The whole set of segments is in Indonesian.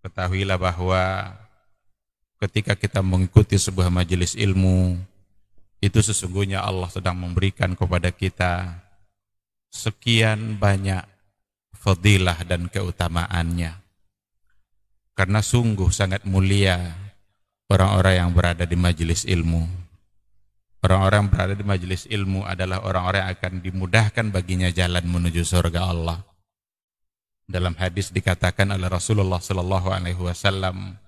Ketahuilah bahwa ketika kita mengikuti sebuah majelis ilmu, itu sesungguhnya Allah sedang memberikan kepada kita sekian banyak fadilah dan keutamaannya. Karena sungguh sangat mulia orang-orang yang berada di majelis ilmu. Orang-orang yang berada di majelis ilmu adalah orang-orang yang akan dimudahkan baginya jalan menuju surga Allah. Dalam hadis dikatakan oleh Rasulullah sallallahu alaihi wasallam,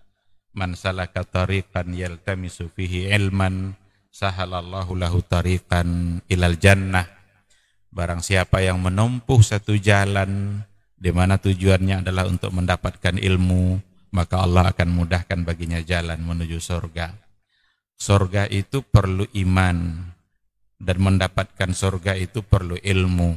"Man salaka tariqan yaltamisu fihi ilman, sahalallahu lahu tariqan ilal jannah." Barang siapa yang menempuh satu jalan di mana tujuannya adalah untuk mendapatkan ilmu, maka Allah akan mudahkan baginya jalan menuju surga. Surga itu perlu iman, dan mendapatkan surga itu perlu ilmu.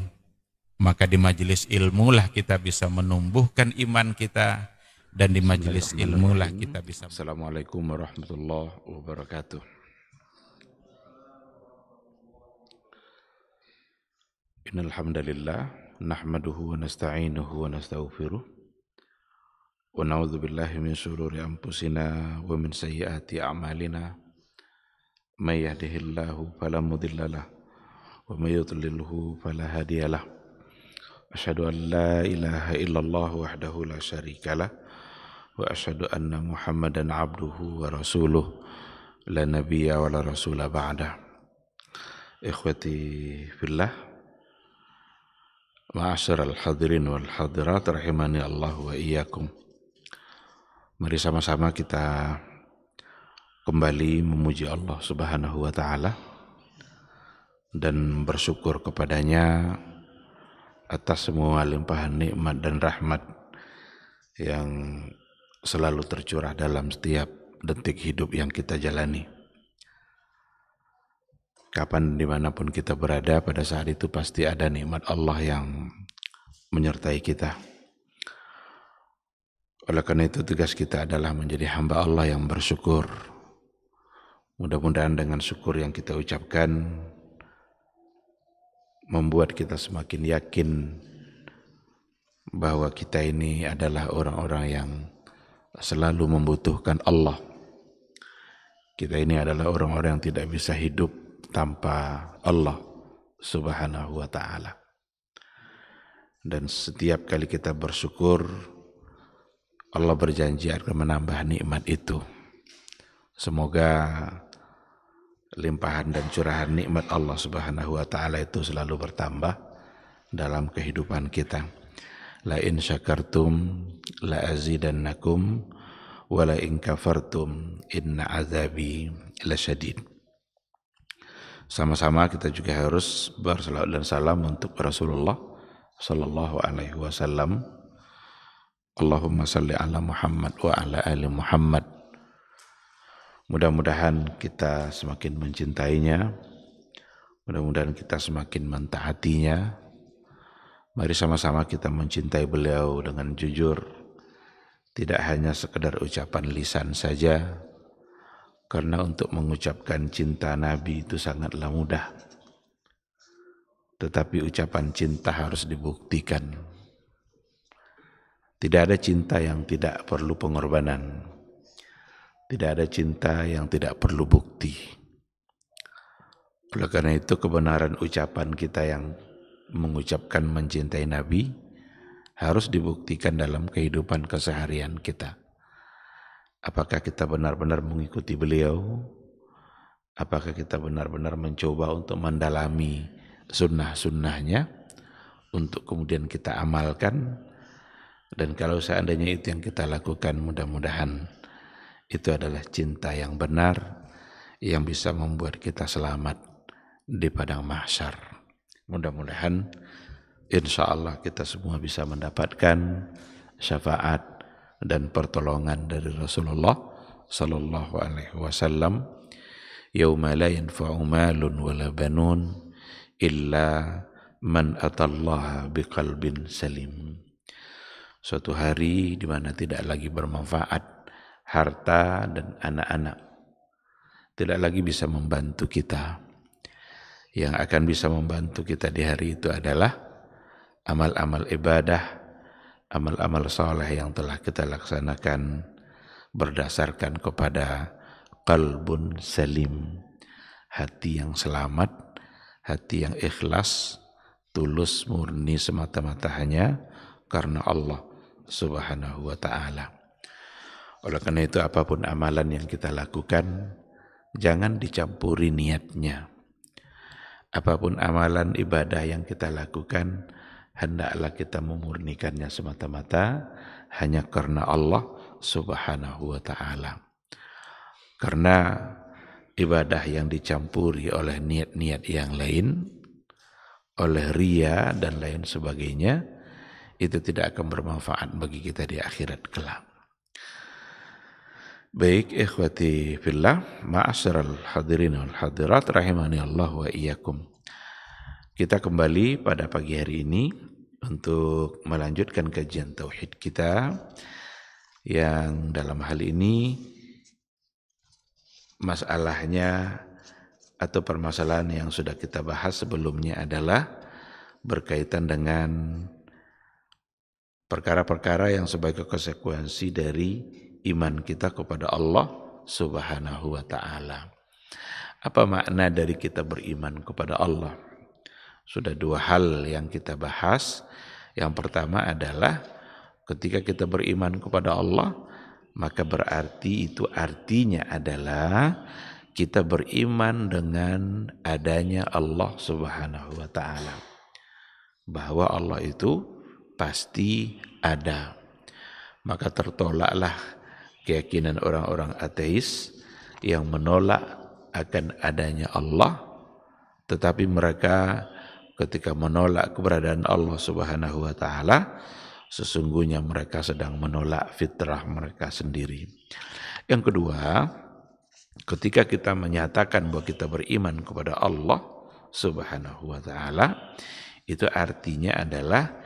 Maka di majelis ilmulah kita bisa menumbuhkan iman kita, dan di majelis ilmulah kita bisa. Assalamualaikum warahmatullahi wabarakatuh. Innal hamdalillah nahmaduhu wa nasta'inuhu wa nastaghfiruh wa na'udzu billahi min shururi anfusina wa min sayyiati a'malina. May yahdihillahu fala mudhillalah wa may yudlilhu fala hadiyalah. Asyhadu an la ilaha illallah wahdahu la syarikalah wa asyhadu anna Muhammadan abduhu wa rasuluh la nabiyya wa la rasula ba'da. Ikhwati fillah, ma'asyiral hadirin wal hadirat rahimani Allah wa iyyakum. Mari sama-sama kita kembali memuji Allah Subhanahu wa taala dan bersyukur kepadanya atas semua limpahan nikmat dan rahmat yang selalu tercurah dalam setiap detik hidup yang kita jalani. Kapan dimanapun kita berada, pada saat itu pasti ada nikmat Allah yang menyertai kita. Oleh karena itu tugas kita adalah menjadi hamba Allah yang bersyukur. Mudah-mudahan dengan syukur yang kita ucapkan membuat kita semakin yakin bahwa kita ini adalah orang-orang yang selalu membutuhkan Allah. Kita ini adalah orang-orang yang tidak bisa hidup tanpa Allah Subhanahu wa ta'ala. Dan setiap kali kita bersyukur, Allah berjanji akan menambah nikmat itu. Semoga limpahan dan curahan nikmat Allah Subhanahu wa ta'ala itu selalu bertambah dalam kehidupan kita. La in syakartum la azidannakum wa la in kafartum inna azabi lasyadid. Sama-sama kita juga harus bersalawat dan salam untuk Rasulullah sallallahu alaihi wasallam. Allahumma salli ala Muhammad wa ala ali Muhammad. Mudah-mudahan kita semakin mencintainya, mudah-mudahan kita semakin mentaatinya. Mari sama-sama kita mencintai beliau dengan jujur, tidak hanya sekedar ucapan lisan saja, karena untuk mengucapkan cinta Nabi itu sangatlah mudah. Tetapi ucapan cinta harus dibuktikan. Tidak ada cinta yang tidak perlu pengorbanan. Tidak ada cinta yang tidak perlu bukti. Oleh karena itu kebenaran ucapan kita yang mengucapkan mencintai Nabi harus dibuktikan dalam kehidupan keseharian kita. Apakah kita benar-benar mengikuti beliau? Apakah kita benar-benar mencoba untuk mendalami sunnah-sunnahnya untuk kemudian kita amalkan? Dan kalau seandainya itu yang kita lakukan, mudah-mudahan itu adalah cinta yang benar yang bisa membuat kita selamat di padang mahsyar. Mudah-mudahan insya Allah kita semua bisa mendapatkan syafaat dan pertolongan dari Rasulullah sallallahu alaihi wasallam. Yauma la yanfa'u malun wala banun illa man atallaha biqalbin salim. Suatu hari di mana tidak lagi bermanfaat harta dan anak-anak, tidak lagi bisa membantu kita. Yang akan bisa membantu kita di hari itu adalah amal-amal ibadah, amal-amal soleh yang telah kita laksanakan berdasarkan kepada qalbun salim, hati yang selamat, hati yang ikhlas, tulus, murni, semata-mata hanya karena Allah Subhanahu wa ta'ala. Oleh karena itu apapun amalan yang kita lakukan, jangan dicampuri niatnya. Apapun amalan ibadah yang kita lakukan, hendaklah kita memurnikannya semata-mata hanya karena Allah Subhanahu wa ta'ala. Karena ibadah yang dicampuri oleh niat-niat yang lain, oleh ria dan lain sebagainya, itu tidak akan bermanfaat bagi kita di akhirat kelak. Baik, ikhwati fillah, ma'asyiral hadirin wal hadirat rahimani Allah wa iyyakum. Kita kembali pada pagi hari ini untuk melanjutkan kajian tauhid kita yang dalam hal ini masalahnya atau permasalahan yang sudah kita bahas sebelumnya adalah berkaitan dengan perkara-perkara yang sebagai konsekuensi dari iman kita kepada Allah Subhanahu wa ta'ala. Apa makna dari kita beriman kepada Allah? Sudah dua hal yang kita bahas. Yang pertama adalah ketika kita beriman kepada Allah, maka berarti itu artinya adalah kita beriman dengan adanya Allah Subhanahu wa ta'ala. Bahwa Allah itu pasti ada. Maka tertolaklah keyakinan orang-orang ateis yang menolak akan adanya Allah, tetapi mereka ketika menolak keberadaan Allah Subhanahu wa ta'ala, sesungguhnya mereka sedang menolak fitrah mereka sendiri. Yang kedua, ketika kita menyatakan bahwa kita beriman kepada Allah Subhanahu wa ta'ala, itu artinya adalah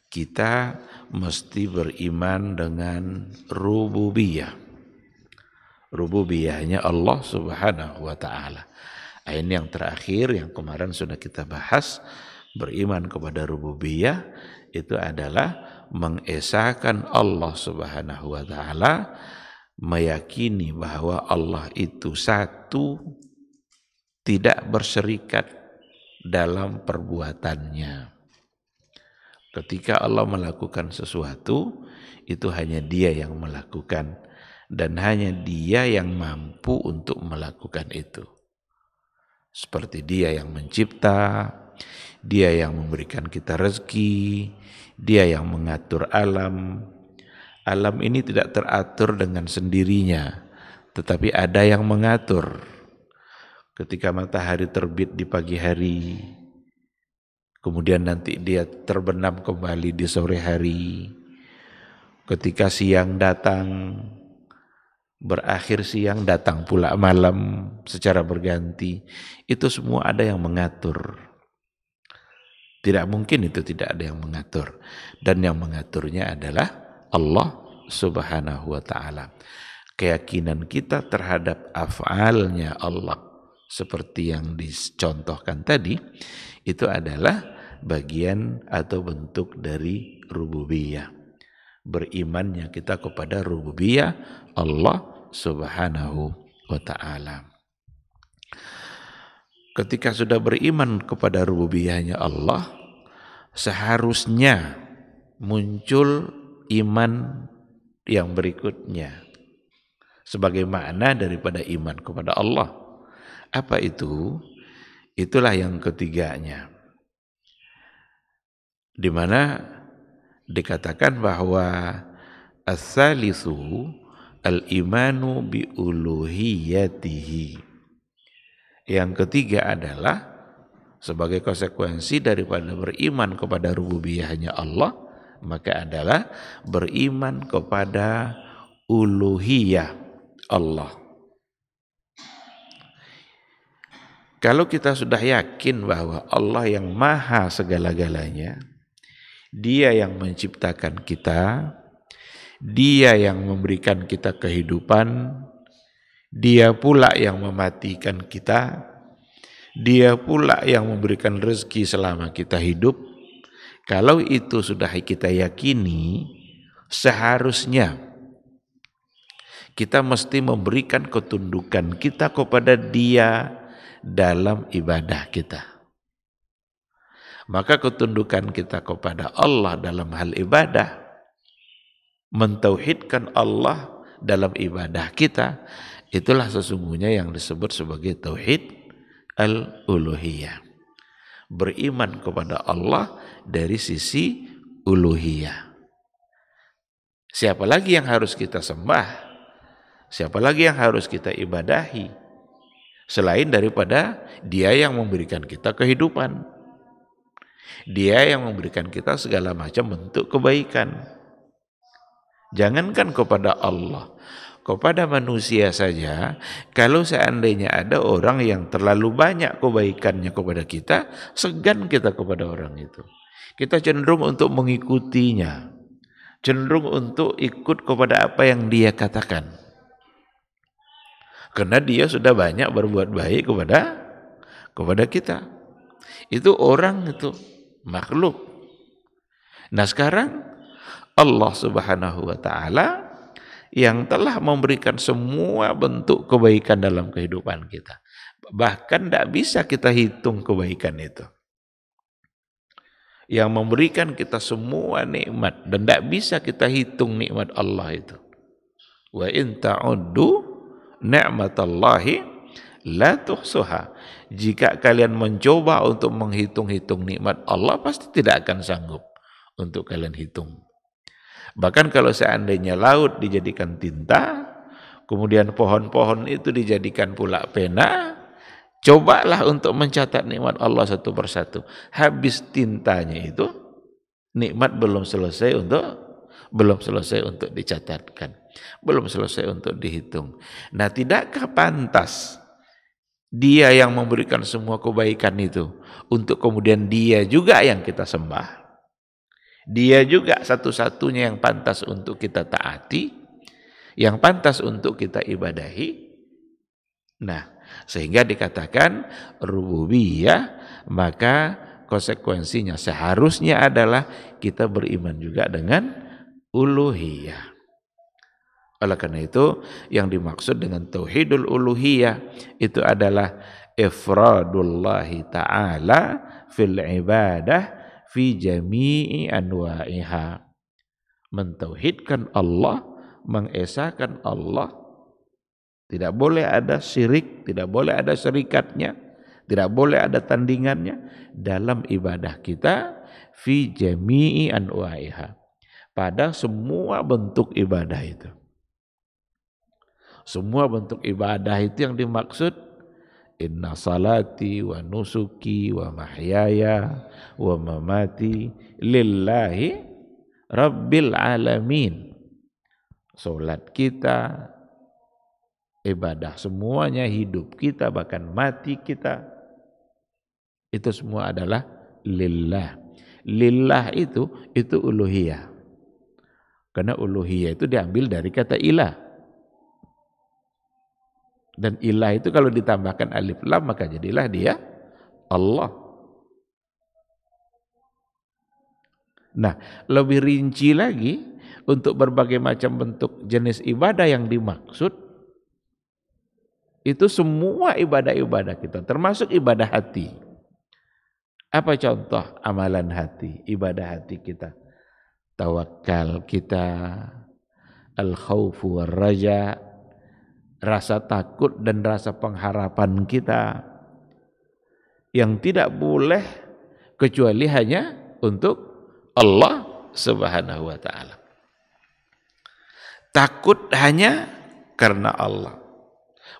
kita mesti beriman dengan rububiyah. Rububiyahnya Allah Subhanahu wa ta'ala. Ini yang terakhir yang kemarin sudah kita bahas, beriman kepada rububiyah itu adalah mengesahkan Allah Subhanahu wa ta'ala, meyakini bahwa Allah itu satu, tidak berserikat dalam perbuatannya. Ketika Allah melakukan sesuatu, itu hanya Dia yang melakukan dan hanya Dia yang mampu untuk melakukan itu. Seperti Dia yang mencipta, Dia yang memberikan kita rezeki, Dia yang mengatur alam. Alam ini tidak teratur dengan sendirinya, tetapi ada yang mengatur. Ketika matahari terbit di pagi hari, kemudian nanti dia terbenam kembali di sore hari. Ketika siang datang, berakhir siang, datang pula malam secara berganti. Itu semua ada yang mengatur. Tidak mungkin itu tidak ada yang mengatur. Dan yang mengaturnya adalah Allah Subhanahu wa ta'ala. Keyakinan kita terhadap af'alnya Allah seperti yang dicontohkan tadi, itu adalah bagian atau bentuk dari rububiyah. Berimannya kita kepada rububiyah Allah Subhanahu wa ta'ala. Ketika sudah beriman kepada rububiyahnya Allah, seharusnya muncul iman yang berikutnya sebagai makna daripada iman kepada Allah. Apa itu? Itulah yang ketiganya, di mana dikatakan bahwa as-salisu al-imanu bi uluhiyatihi. Yang ketiga adalah sebagai konsekuensi daripada beriman kepada rububiyahnya Allah, maka adalah beriman kepada uluhiyah Allah. Kalau kita sudah yakin bahwa Allah yang maha segala-galanya, Dia yang menciptakan kita, Dia yang memberikan kita kehidupan, Dia pula yang mematikan kita, Dia pula yang memberikan rezeki selama kita hidup. Kalau itu sudah kita yakini, Seharusnya kita mesti memberikan ketundukan kita kepada Dia dalam ibadah kita. Maka ketundukan kita kepada Allah dalam hal ibadah, mentauhidkan Allah dalam ibadah kita, itulah sesungguhnya yang disebut sebagai tauhid al-uluhiyah. Beriman kepada Allah dari sisi uluhiyah. Siapa lagi yang harus kita sembah? Siapa lagi yang harus kita ibadahi selain daripada Dia yang memberikan kita kehidupan, Dia yang memberikan kita segala macam bentuk kebaikan. Jangankan kepada Allah, kepada manusia saja, kalau seandainya ada orang yang terlalu banyak kebaikannya kepada kita, segan kita kepada orang itu. Kita cenderung untuk mengikutinya, cenderung untuk ikut kepada apa yang dia katakan. Karena dia sudah banyak berbuat baik kepada kita. Itu orang, itu makhluk. Nah sekarang Allah Subhanahu wa Ta'ala yang telah memberikan semua bentuk kebaikan dalam kehidupan kita. Bahkan tidak bisa kita hitung kebaikan itu. Yang memberikan kita semua nikmat dan tidak bisa kita hitung nikmat Allah itu. Wa in ta'uddu ni'matallahi la tuhsuha. Jika kalian mencoba untuk menghitung-hitung nikmat Allah, pasti tidak akan sanggup untuk kalian hitung. Bahkan kalau seandainya laut dijadikan tinta, kemudian pohon-pohon itu dijadikan pula pena, cobalah untuk mencatat nikmat Allah satu persatu. Habis tintanya itu, nikmat belum selesai untuk dicatatkan, belum selesai untuk dihitung. Nah, tidakkah pantas Dia yang memberikan semua kebaikan itu untuk kemudian Dia juga yang kita sembah? Dia juga satu-satunya yang pantas untuk kita taati, yang pantas untuk kita ibadahi. Nah, sehingga dikatakan rububiyah, maka konsekuensinya seharusnya adalah kita beriman juga dengan uluhiyah. Oleh karena itu, yang dimaksud dengan tauhidul uluhiyah itu adalah ifradullahi ta'ala fil ibadah fi jami'i anwa'iha. Mentauhidkan Allah, mengesahkan Allah. Tidak boleh ada syirik, tidak boleh ada syirikatnya, tidak boleh ada tandingannya dalam ibadah kita fi jami'i anwa'iha. Pada semua bentuk ibadah itu. Semua bentuk ibadah itu yang dimaksud inna salati wa nusuki wa mahyaya wa mamati lillahi rabbil alamin. Salat kita, ibadah semuanya, hidup kita, bahkan mati kita, itu semua adalah lillah. Lillah itu uluhiyah. Karena uluhiyah itu diambil dari kata ilah. Dan ilah itu kalau ditambahkan alif lam maka jadilah dia Allah. Nah, lebih rinci lagi untuk berbagai macam bentuk jenis ibadah yang dimaksud, itu semua ibadah-ibadah kita, termasuk ibadah hati. Apa contoh amalan hati, ibadah hati kita? Tawakal kita, al-khawfu war-raja, rasa takut dan rasa pengharapan kita yang tidak boleh kecuali hanya untuk Allah Subhanahu wa Ta'ala. Takut hanya karena Allah,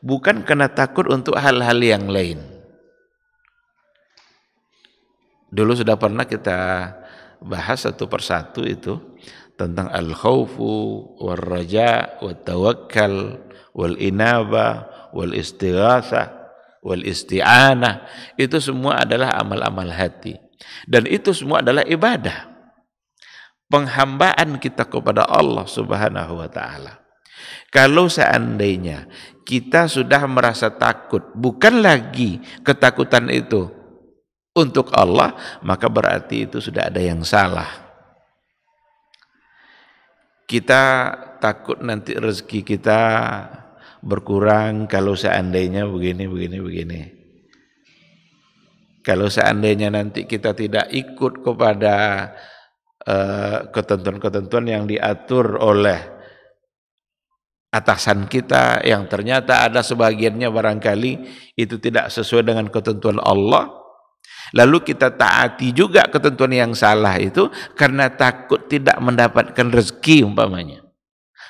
bukan karena takut untuk hal-hal yang lain. Dulu sudah pernah kita bahas satu persatu itu tentang al-khawfu war-raja wat-tawakkal wal inaba, wal istighatsah, wal isti'anah. Itu semua adalah amal-amal hati. Dan itu semua adalah ibadah. Penghambaan kita kepada Allah Subhanahu wa Ta'ala. Kalau seandainya kita sudah merasa takut, bukan lagi ketakutan itu untuk Allah, maka berarti itu sudah ada yang salah. Kita takut nanti rezeki kita berkurang kalau seandainya begini. Kalau seandainya nanti kita tidak ikut kepada ketentuan-ketentuan yang diatur oleh atasan kita, yang ternyata ada sebagiannya barangkali itu tidak sesuai dengan ketentuan Allah, lalu kita taati juga ketentuan yang salah itu karena takut tidak mendapatkan rezeki umpamanya,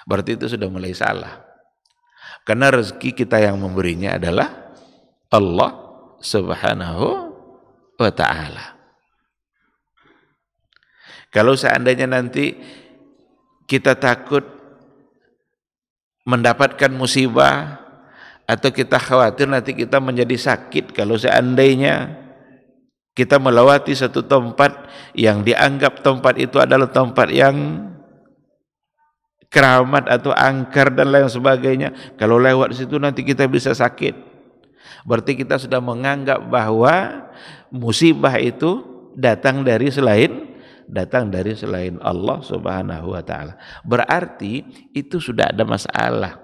berarti itu sudah mulai salah. Karena rezeki kita yang memberinya adalah Allah Subhanahu wa ta'ala. Kalau seandainya nanti kita takut mendapatkan musibah atau kita khawatir nanti kita menjadi sakit kalau seandainya kita melewati satu tempat yang dianggap tempat itu adalah tempat yang keramat atau angker dan lain sebagainya, kalau lewat situ nanti kita bisa sakit, berarti kita sudah menganggap bahwa musibah itu datang dari selain Allah Subhanahu wa ta'ala. Berarti itu sudah ada masalah,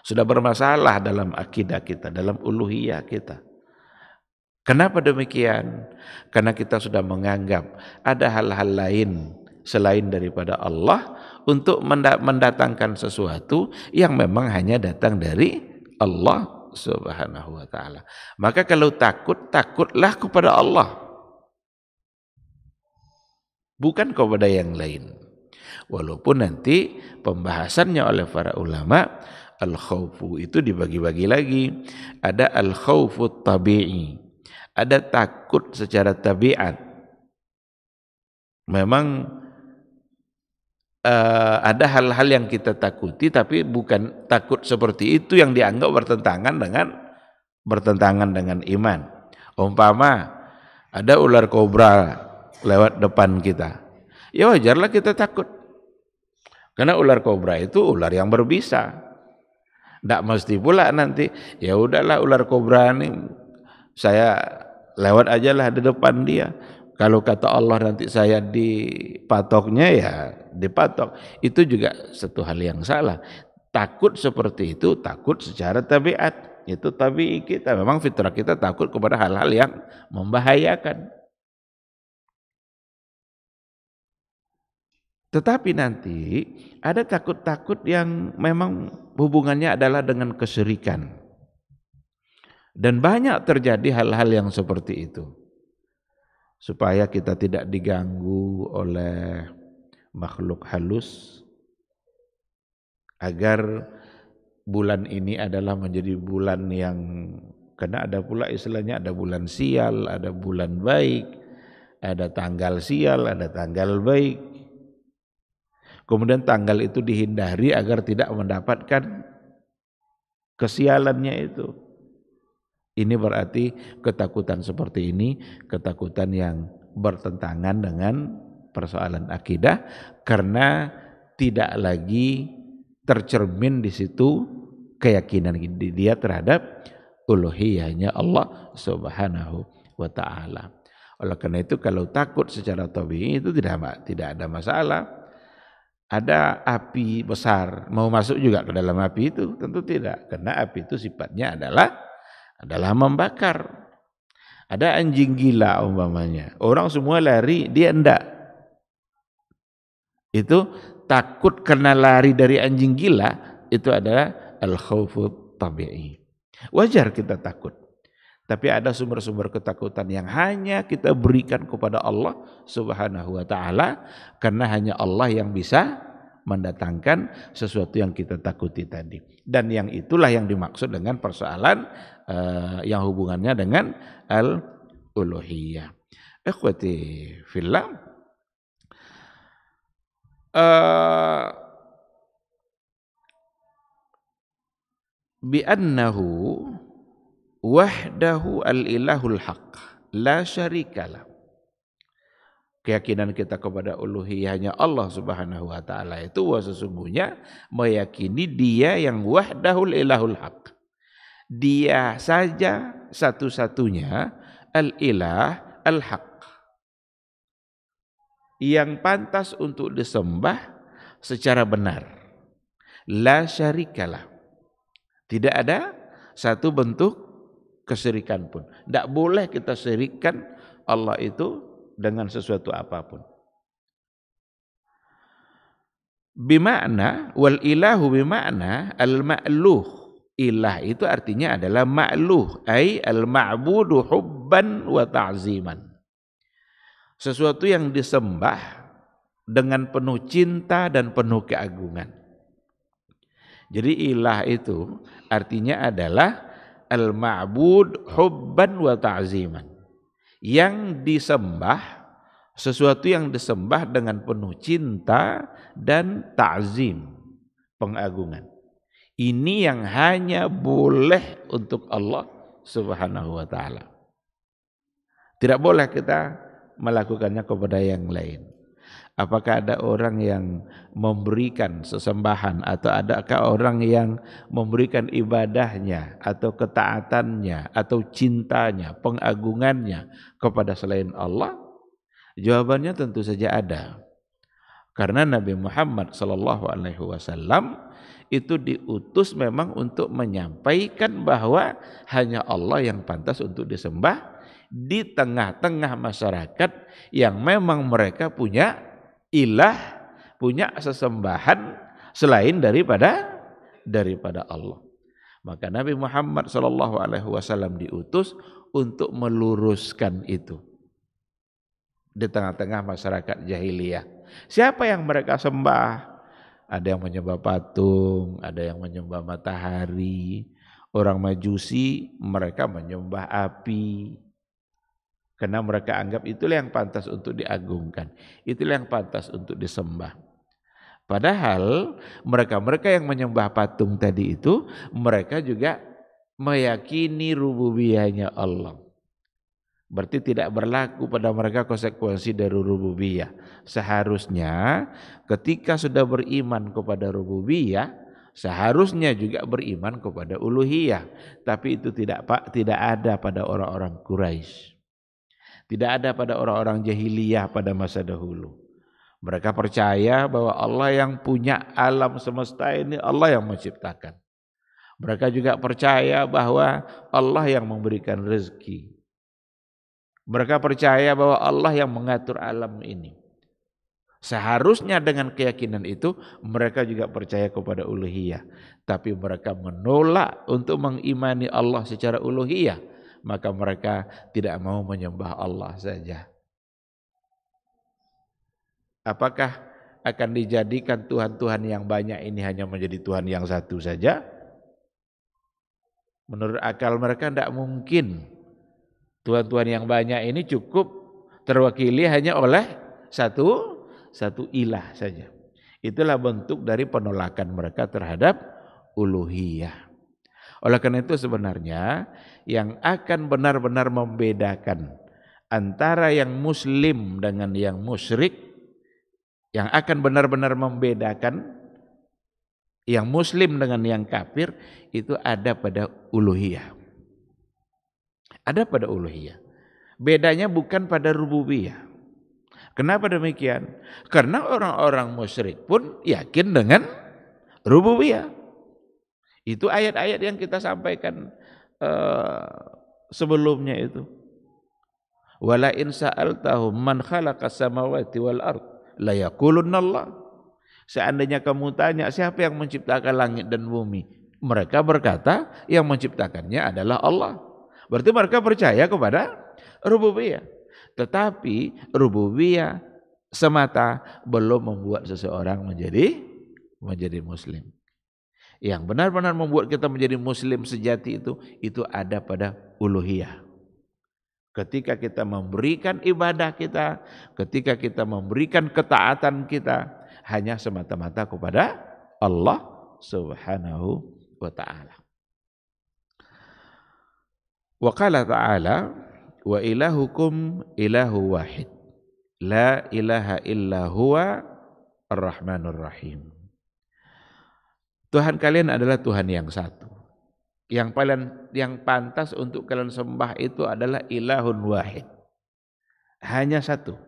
sudah bermasalah dalam akidah kita, dalam uluhiyah kita. Kenapa demikian? Karena kita sudah menganggap ada hal-hal lain selain daripada Allah untuk mendatangkan sesuatu yang memang hanya datang dari Allah Subhanahu wa ta'ala. Maka kalau takutlah kepada Allah, bukan kepada yang lain. Walaupun nanti pembahasannya oleh para ulama, al-khawfu itu dibagi-bagi lagi. Ada al-khawfu tabi'i, ada takut secara tabiat. Memang ada hal-hal yang kita takuti, tapi bukan takut seperti itu yang dianggap bertentangan dengan iman. Umpama ada ular kobra lewat depan kita, ya wajarlah kita takut, karena ular kobra itu ular yang berbisa. Tidak mesti pula nanti ya udahlah ular kobra ini saya lewat aja lah di depan dia. Kalau kata Allah nanti saya dipatoknya, ya dipatok. Itu juga satu hal yang salah. Takut seperti itu, takut secara tabiat. Itu tabi'i kita. Memang fitrah kita takut kepada hal-hal yang membahayakan. Tetapi nanti ada takut-takut yang memang hubungannya adalah dengan kesyirikan. Dan banyak terjadi hal-hal yang seperti itu. Supaya kita tidak diganggu oleh makhluk halus, agar bulan ini adalah menjadi bulan yang, karena ada pula istilahnya, ada bulan sial, ada bulan baik, ada tanggal sial, ada tanggal baik. Kemudian tanggal itu dihindari agar tidak mendapatkan kesialannya itu. Ini berarti ketakutan seperti ini, ketakutan yang bertentangan dengan persoalan akidah, karena tidak lagi tercermin di situ keyakinan dia terhadap uluhiyahnya Allah Subhanahu wa ta'ala. Oleh karena itu kalau takut secara tabi'i itu tidak ada masalah. Ada api besar, mau masuk juga ke dalam api itu? Tentu tidak, karena api itu sifatnya adalah membakar. Ada anjing gila umpamanya, orang semua lari, dia enggak. Itu takut karena lari dari anjing gila, itu adalah al-khawfu tabi'i. Wajar kita takut. Tapi ada sumber-sumber ketakutan yang hanya kita berikan kepada Allah Subhanahu wa ta'ala, karena hanya Allah yang bisa mendatangkan sesuatu yang kita takuti tadi. Dan yang itulah yang dimaksud dengan persoalan yang hubungannya dengan al-uluhiyah. Ikhwati fillah, bi'annahu wahdahu al-ilahul haq la syarikalah. Keyakinan kita kepada uluhiyahnya Allah Subhanahu wa ta'ala itu sesungguhnya meyakini dia yang wahdahul ilahul haq. Dia saja satu-satunya al-ilah al-haq, yang pantas untuk disembah, secara benar. La syarikalah. Tidak ada satu bentuk kesyirikan pun. Tidak boleh kita syirikkan Allah itu dengan sesuatu apapun. Bima'na wal ilahu bima'na al-ma'luh. Ilah itu artinya adalah ma'luh, ay al-ma'budu hubban wa ta'ziman. Sesuatu yang disembah dengan penuh cinta dan penuh keagungan. Jadi ilah itu artinya adalah al-ma'bud hubban wa ta'ziman. Yang disembah, sesuatu yang disembah dengan penuh cinta dan ta'zim, pengagungan. Ini yang hanya boleh untuk Allah Subhanahu wa ta'ala. Tidak boleh kita melakukannya kepada yang lain. Apakah ada orang yang memberikan sesembahan atau adakah orang yang memberikan ibadahnya atau ketaatannya atau cintanya, pengagungannya kepada selain Allah? Jawabannya tentu saja ada. Karena Nabi Muhammad SAW itu diutus memang untuk menyampaikan bahwa hanya Allah yang pantas untuk disembah di tengah-tengah masyarakat yang memang mereka punya ilah, punya sesembahan selain daripada Allah. Maka Nabi Muhammad SAW diutus untuk meluruskan itu di tengah-tengah masyarakat jahiliyah. Siapa yang mereka sembah? Ada yang menyembah patung, ada yang menyembah matahari. Orang Majusi mereka menyembah api. Karena mereka anggap itulah yang pantas untuk diagungkan. Itulah yang pantas untuk disembah. Padahal mereka-mereka yang menyembah patung tadi itu, mereka juga meyakini rububiyahnya Allah. Berarti tidak berlaku pada mereka konsekuensi dari rububiyah. Seharusnya ketika sudah beriman kepada rububiyah, seharusnya juga beriman kepada uluhiyah. Tapi itu tidak ada pada orang-orang Quraisy. Tidak ada pada orang-orang jahiliyah pada masa dahulu. Mereka percaya bahwa Allah yang punya alam semesta ini, Allah yang menciptakan. Mereka juga percaya bahwa Allah yang memberikan rezeki. Mereka percaya bahwa Allah yang mengatur alam ini. Seharusnya dengan keyakinan itu mereka juga percaya kepada uluhiyah. Tapi mereka menolak untuk mengimani Allah secara uluhiyah. Maka mereka tidak mau menyembah Allah saja. Apakah akan dijadikan Tuhan-Tuhan yang banyak ini hanya menjadi Tuhan yang satu saja? Menurut akal mereka tidak mungkin. Tuhan-Tuhan yang banyak ini cukup terwakili hanya oleh satu ilah saja. Itulah bentuk dari penolakan mereka terhadap uluhiyah. Oleh karena itu sebenarnya yang akan benar-benar membedakan antara yang muslim dengan yang musyrik, yang akan benar-benar membedakan yang muslim dengan yang kafir itu ada pada uluhiyah. Ada pada uluhiyah. Bedanya bukan pada rububiyah. Kenapa demikian? Karena orang-orang musyrik pun yakin dengan rububiyah. Itu ayat-ayat yang kita sampaikan sebelumnya itu. Wala in sa'altahum man khalaqas samawati wal ard la yaqulunna Allah. Seandainya kamu tanya siapa yang menciptakan langit dan bumi, mereka berkata yang menciptakannya adalah Allah. Berarti mereka percaya kepada rububiyah. Tetapi rububiyah semata belum membuat seseorang menjadi muslim. Yang benar-benar membuat kita menjadi muslim sejati itu ada pada uluhiyah. Ketika kita memberikan ibadah kita, ketika kita memberikan ketaatan kita hanya semata-mata kepada Allah Subhanahu wa ta'ala. Wa qala ta'ala wa ilahukum ilahu wahid la ilaha illa huwa ar-rahmanur rahim. Tuhan kalian adalah Tuhan yang satu. Yang pantas untuk kalian sembah itu adalah ilahun wahid. Hanya satu.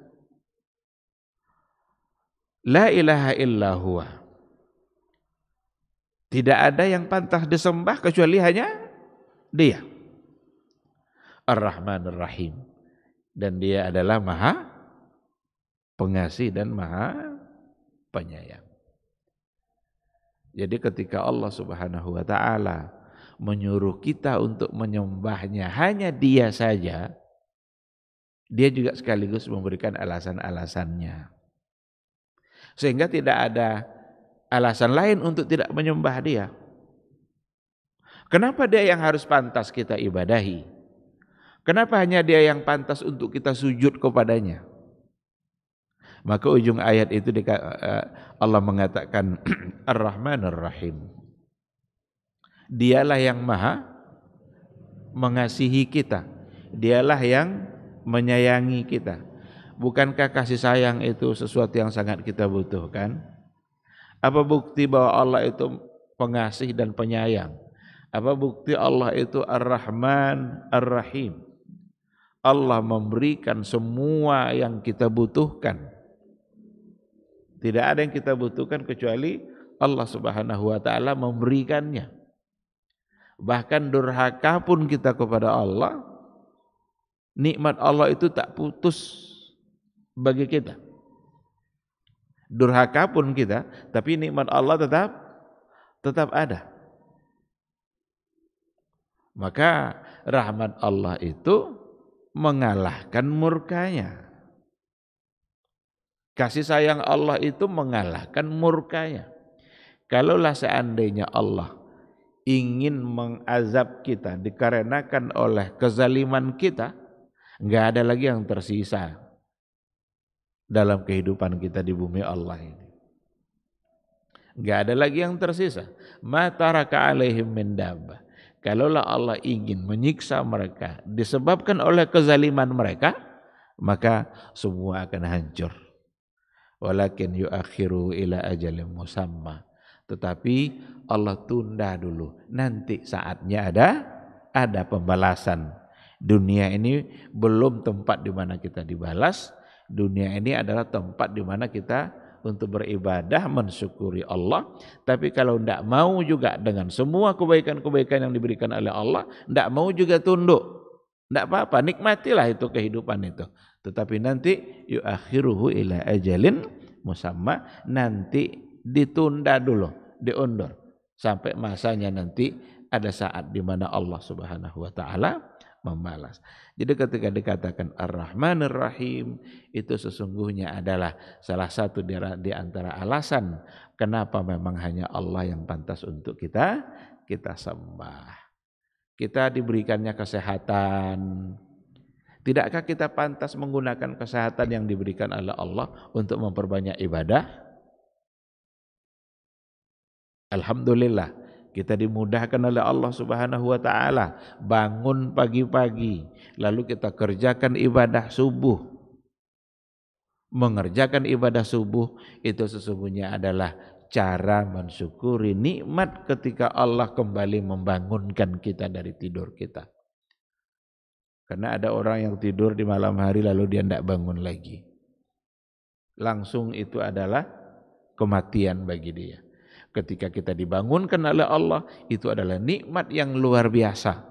La ilaha illa huwa. Tidak ada yang pantas disembah kecuali hanya Dia. Ar-Rahmanur Rahim. Dan Dia adalah Maha Pengasih dan Maha Penyayang. Jadi ketika Allah Subhanahu wa taala menyuruh kita untuk menyembahnya hanya Dia saja, Dia juga sekaligus memberikan alasan-alasannya. Sehingga tidak ada alasan lain untuk tidak menyembah Dia. Kenapa Dia yang harus pantas kita ibadahi? Kenapa hanya Dia yang pantas untuk kita sujud kepadanya? Maka ujung ayat itu Allah mengatakan Ar-Rahmanur Rahim. Dialah yang maha mengasihi kita. Dialah yang menyayangi kita. Bukankah kasih sayang itu sesuatu yang sangat kita butuhkan? Apa bukti bahwa Allah itu pengasih dan penyayang? Apa bukti Allah itu Ar-Rahman Ar-Rahim? Allah memberikan semua yang kita butuhkan. Tidak ada yang kita butuhkan kecuali Allah Subhanahu wa taala memberikannya. Bahkan durhaka pun kita kepada Allah, nikmat Allah itu tak putus bagi kita. Durhaka pun kita, tapi nikmat Allah tetap ada. Maka rahmat Allah itu mengalahkan murkanya. Kasih sayang Allah itu mengalahkan murkanya. Kalaulah seandainya Allah ingin mengazab kita dikarenakan oleh kezaliman kita, enggak ada lagi yang tersisa dalam kehidupan kita di bumi Allah ini. Enggak ada lagi yang tersisa. Ma taraka alaihim min dabbah. Kalaulah Allah ingin menyiksa mereka disebabkan oleh kezaliman mereka, maka semua akan hancur. Walakin yuakhiru ila ajalin musamma. Tetapi Allah tunda dulu. Nanti saatnya ada pembalasan. Dunia ini belum tempat di mana kita dibalas. Dunia ini adalah tempat di mana kita untuk beribadah, mensyukuri Allah. Tapi kalau tidak mau juga dengan semua kebaikan-kebaikan yang diberikan oleh Allah, tidak mau juga tunduk. Tidak apa-apa, nikmatilah itu kehidupan itu. Tetapi nanti yuakhiruhu ila ajalin musamma, nanti ditunda dulu, diundur sampai masanya nanti ada saat di mana Allah Subhanahu wa taala membalas. Jadi ketika dikatakan Ar-Rahmanir Rahim, itu sesungguhnya adalah salah satu di antara alasan kenapa memang hanya Allah yang pantas untuk kita sembah. Kita diberikannya kesehatan. Tidakkah kita pantas menggunakan kesehatan yang diberikan oleh Allah untuk memperbanyak ibadah? Alhamdulillah, kita dimudahkan oleh Allah Subhanahu wa taala. Bangun pagi-pagi, lalu kita kerjakan ibadah subuh. Mengerjakan ibadah subuh itu sesungguhnya adalah cara mensyukuri nikmat ketika Allah kembali membangunkan kita dari tidur kita. Karena ada orang yang tidur di malam hari lalu dia tidak bangun lagi. Langsung itu adalah kematian bagi dia. Ketika kita dibangunkan oleh Allah, itu adalah nikmat yang luar biasa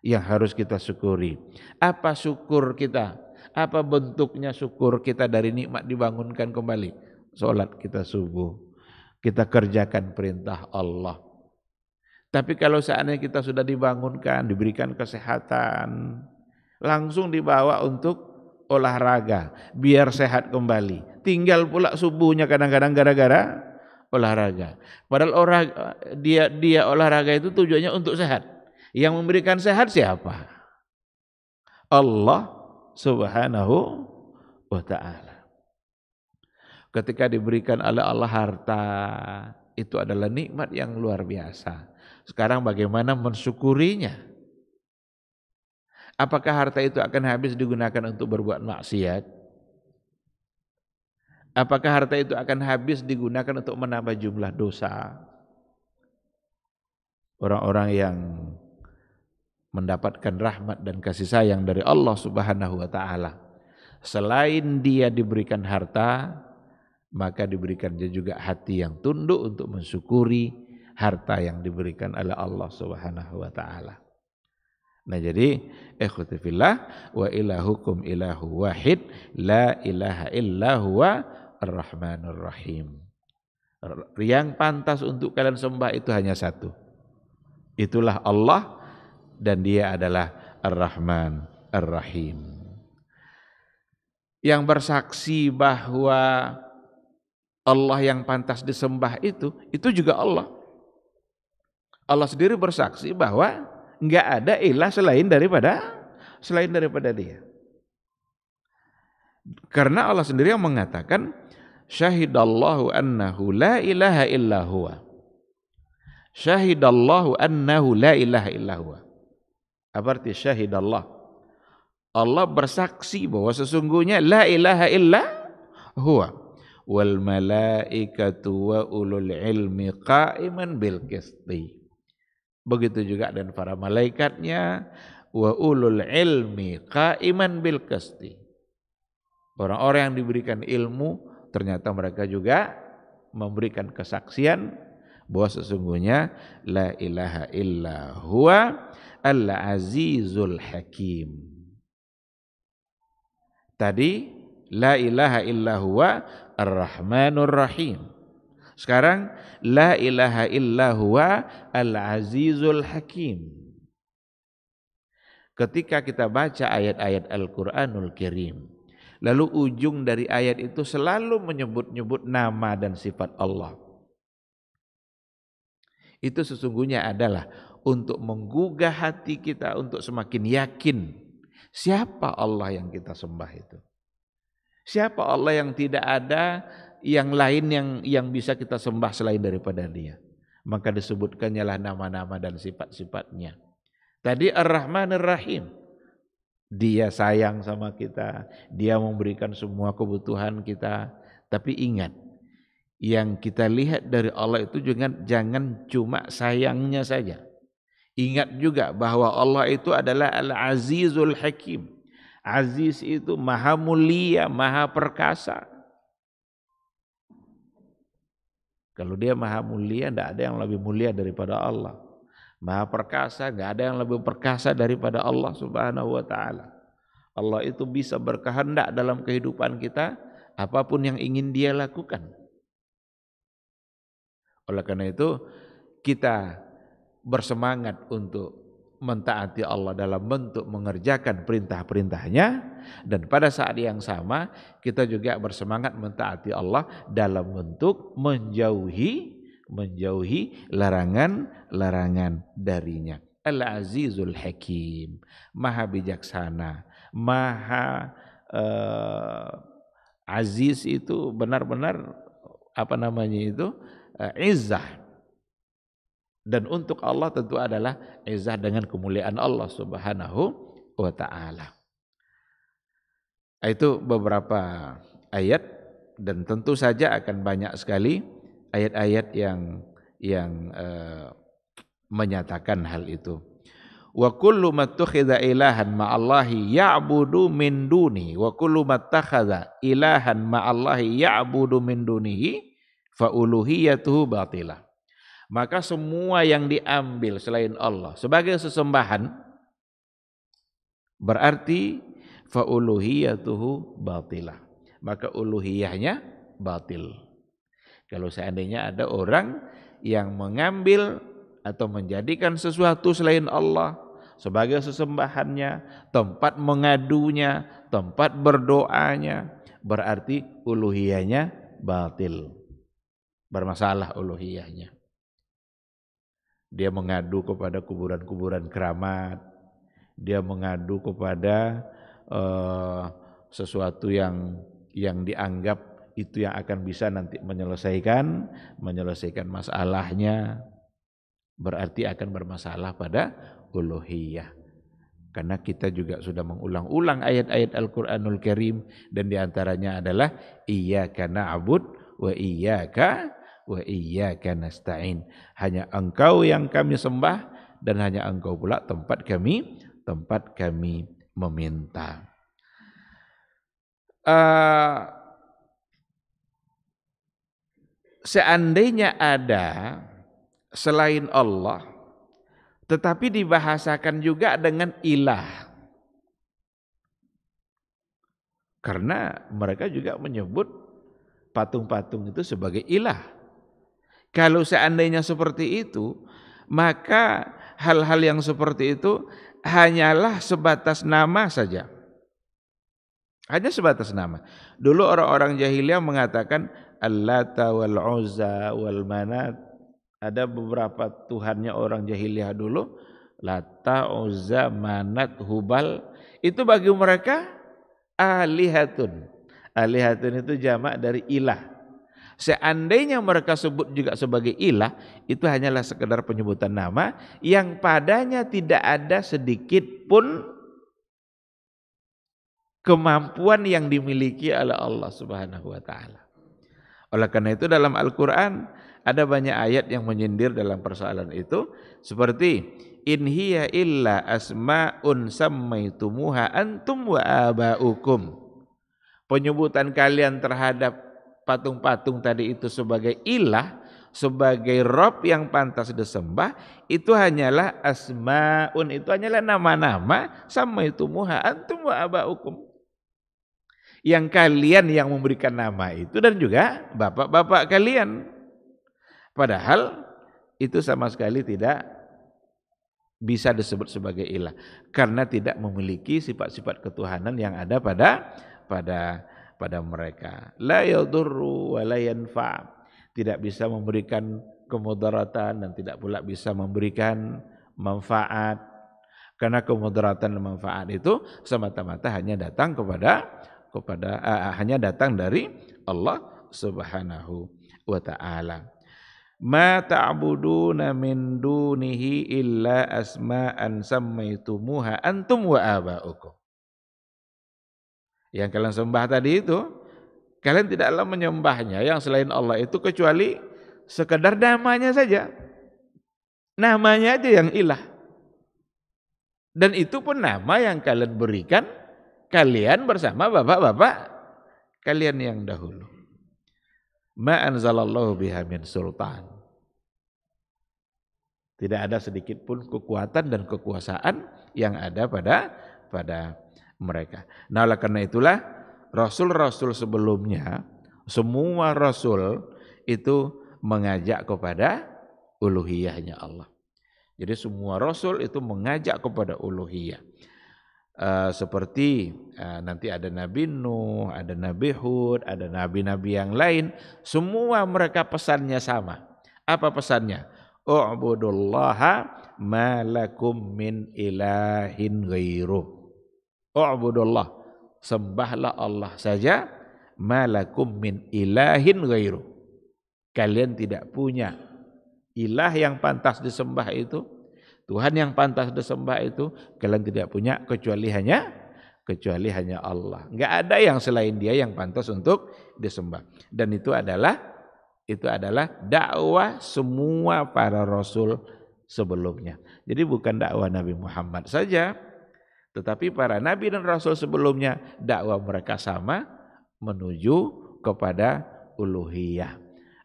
yang harus kita syukuri. Apa syukur kita? Apa bentuknya syukur kita dari nikmat dibangunkan kembali? Salat kita subuh. Kita kerjakan perintah Allah. Tapi kalau seandainya kita sudah dibangunkan, diberikan kesehatan, langsung dibawa untuk olahraga, biar sehat kembali. Tinggal pula subuhnya kadang-kadang gara-gara olahraga. Padahal dia olahraga itu tujuannya untuk sehat. Yang memberikan sehat siapa? Allah Subhanahu wa ta'ala. Ketika diberikan oleh Allah harta, itu adalah nikmat yang luar biasa. Sekarang bagaimana mensyukurinya? Apakah harta itu akan habis digunakan untuk berbuat maksiat? Apakah harta itu akan habis digunakan untuk menambah jumlah dosa? Orang-orang yang mendapatkan rahmat dan kasih sayang dari Allah Subhanahu wa taala, selain dia diberikan harta, maka diberikan dia juga hati yang tunduk untuk mensyukuri harta yang diberikan oleh Allah Subhanahu wa taala. Nah jadi ikhwati fillah, wa ilahukum ilahu wahid la ilaha illa huwa ar-rahmanur rahim. Yang pantas untuk kalian sembah itu hanya satu. Itulah Allah dan dia adalah Ar-Rahman Ar-Rahim. Yang bersaksi bahwa Allah yang pantas disembah itu juga Allah. Allah sendiri bersaksi bahwa enggak ada ilah selain daripada dia. Karena Allah sendiri yang mengatakan syahidallahu annahu la ilaha illa huwa. Syahidallahu annahu la ilaha illa huwa. Apa arti syahidallah? Allah bersaksi bahwa sesungguhnya la ilaha illa huwa. Wal malaikatu wa ulul ilmi qa'iman bil qisti. Begitu juga dan para malaikatnya wa ulul ilmi qa'iman bil qisti. Orang-orang yang diberikan ilmu ternyata mereka juga memberikan kesaksian bahwa sesungguhnya la ilaha illa huwa al-azizul hakim. Tadi la ilaha illa huwa ar-rahmanur rahim. Sekarang la ilaha illa huwa al-azizul hakim. Ketika kita baca ayat-ayat Al-Qur'anul Karim, lalu ujung dari ayat itu selalu menyebut-nyebut nama dan sifat Allah. Itu sesungguhnya adalah untuk menggugah hati kita untuk semakin yakin siapa Allah yang kita sembah itu. Siapa Allah yang tidak ada yang lain yang bisa kita sembah selain daripada dia. Maka disebutkannya lah nama-nama dan sifat-sifatnya. Tadi Ar-Rahman Ar-Rahim. Dia sayang sama kita, dia memberikan semua kebutuhan kita. Tapi ingat, yang kita lihat dari Allah itu jangan cuma sayangnya saja. Ingat juga bahwa Allah itu adalah Al-Azizul Hakim. Aziz itu maha mulia, maha perkasa. Kalau dia maha mulia, tidak ada yang lebih mulia daripada Allah. Maha perkasa, tidak ada yang lebih perkasa daripada Allah Subhanahu wa ta'ala. Allah itu bisa berkehendak dalam kehidupan kita, apapun yang ingin dia lakukan. Oleh karena itu, kita bersemangat untuk mentaati Allah dalam bentuk mengerjakan perintah-perintahnya, dan pada saat yang sama kita juga bersemangat mentaati Allah dalam bentuk menjauhi larangan-larangan darinya. Al-Azizul Hakim, maha bijaksana, maha aziz itu benar-benar izzah. Dan untuk Allah tentu adalah izzah dengan kemuliaan Allah Subhanahu wa ta'ala. Itu beberapa ayat, dan tentu saja akan banyak sekali ayat-ayat yang menyatakan hal itu. Wa kullu mattakhadha ilahan ma'allahi ya'budu min duni wa kullu mattakhadha ilahan ma'allahi ya'budu min dunihi fa uluhiyatuhu batilah. Maka semua yang diambil selain Allah sebagai sesembahan berarti fa uluhiyatuhu batilah. Maka uluhiyahnya batil. Kalau seandainya ada orang yang mengambil atau menjadikan sesuatu selain Allah sebagai sesembahannya, tempat mengadunya, tempat berdoanya, berarti uluhiyahnya batil. Bermasalah uluhiyahnya. Dia mengadu kepada kuburan-kuburan keramat, dia mengadu kepada sesuatu yang dianggap itu yang akan bisa nanti menyelesaikan masalahnya, berarti akan bermasalah pada uluhiyah. Karena kita juga sudah mengulang-ulang ayat-ayat Al-Qur'anul Karim, dan diantaranya adalah iyyaka na'bud wa iyyaka nasta'in. Hanya Engkau yang kami sembah, dan hanya Engkau pula tempat kami meminta. seandainya ada selain Allah, tetapi dibahasakan juga dengan ilah. Karena mereka juga menyebut patung-patung itu sebagai ilah. Kalau seandainya seperti itu, maka hal-hal yang seperti itu hanyalah sebatas nama saja. Hanya sebatas nama. Dulu orang-orang jahiliyah mengatakan Al-Lata wal-Uzza wal-Manat. Ada beberapa tuhannya orang jahiliyah dulu, Lata, Uzza, Manat, Hubal. Itu bagi mereka alihatun. Alihatun itu jamak dari ilah. Seandainya mereka sebut juga sebagai ilah, itu hanyalah sekedar penyebutan nama yang padanya tidak ada sedikit pun kemampuan yang dimiliki oleh Allah Subhanahu wa taala. Oleh karena itu dalam Al-Qur'an ada banyak ayat yang menyindir dalam persoalan itu, seperti in hiya illa asma'un sammaitumuha antum wa aba'ukum. Penyebutan kalian terhadap patung-patung tadi itu sebagai ilah, sebagai Rob yang pantas disembah, itu hanyalah asma'un, itu hanyalah nama-nama sammaitumuha antum wa aba'ukum. Yang kalian yang memberikan nama itu dan juga bapak-bapak kalian. Padahal itu sama sekali tidak bisa disebut sebagai ilah karena tidak memiliki sifat-sifat ketuhanan yang ada pada mereka. La yadurru wa la yanfa', tidak bisa memberikan kemudaratan dan tidak pula bisa memberikan manfaat. Karena kemudaratan dan manfaat itu semata-mata hanya datang hanya datang dari Allah Subhanahu wa taala. Ma ta'buduna min dunihi illa asma'an sammaitumuha antum wa aba'ukum. Yang kalian sembah tadi itu, kalian tidaklah menyembahnya yang selain Allah itu kecuali sekedar namanya saja. Namanya aja yang ilah. Dan itu pun nama yang kalian berikan kalian bersama bapak-bapak kalian yang dahulu. Ma anzalallahu biha min sultan. Tidak ada sedikit pun kekuatan dan kekuasaan yang ada pada mereka. Nah, oleh karena itulah rasul-rasul sebelumnya, semua rasul itu mengajak kepada uluhiyahnya Allah. Jadi semua rasul itu mengajak kepada uluhiyah. Seperti nanti ada Nabi Nuh, ada Nabi Hud, ada nabi-nabi yang lain, semua mereka pesannya sama. Apa pesannya? U'budullaha ma lakum min ilahin ghairuh. U'budullah, sembahlah Allah saja, ma lakum min ilahin ghairuh. Kalian tidak punya ilah yang pantas disembah itu, Tuhan yang pantas disembah itu kalian tidak punya kecuali hanya Allah. Enggak ada yang selain Dia yang pantas untuk disembah. Dan itu adalah dakwah semua para rasul sebelumnya. Jadi bukan dakwah Nabi Muhammad saja, tetapi para nabi dan rasul sebelumnya dakwah mereka sama menuju kepada uluhiyah,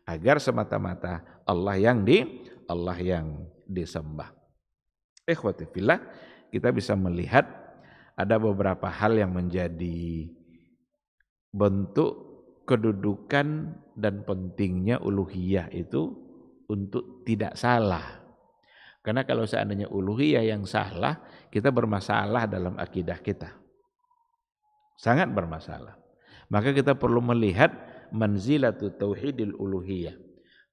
agar semata-mata Allah yang disembah. Ikhwati fillah, kita bisa melihat ada beberapa hal yang menjadi bentuk kedudukan dan pentingnya uluhiyah itu untuk tidak salah. Karena kalau seandainya uluhiyah yang salah, kita bermasalah dalam akidah kita. Sangat bermasalah. Maka kita perlu melihat manzilatu tauhidil uluhiyah.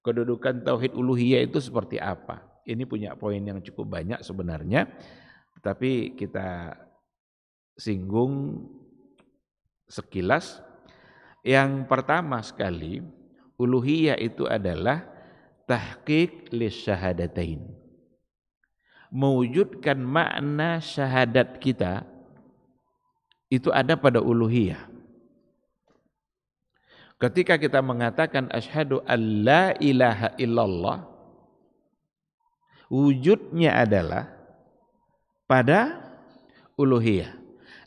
Kedudukan tauhid uluhiyah itu seperti apa? Ini punya poin yang cukup banyak sebenarnya, tapi kita singgung sekilas. Yang pertama sekali, uluhiyah itu adalah tahqiq lisyahadatain. Mewujudkan makna syahadat kita itu ada pada uluhiyah. Ketika kita mengatakan asyhadu an la ilaha illallah, wujudnya adalah pada uluhiyah.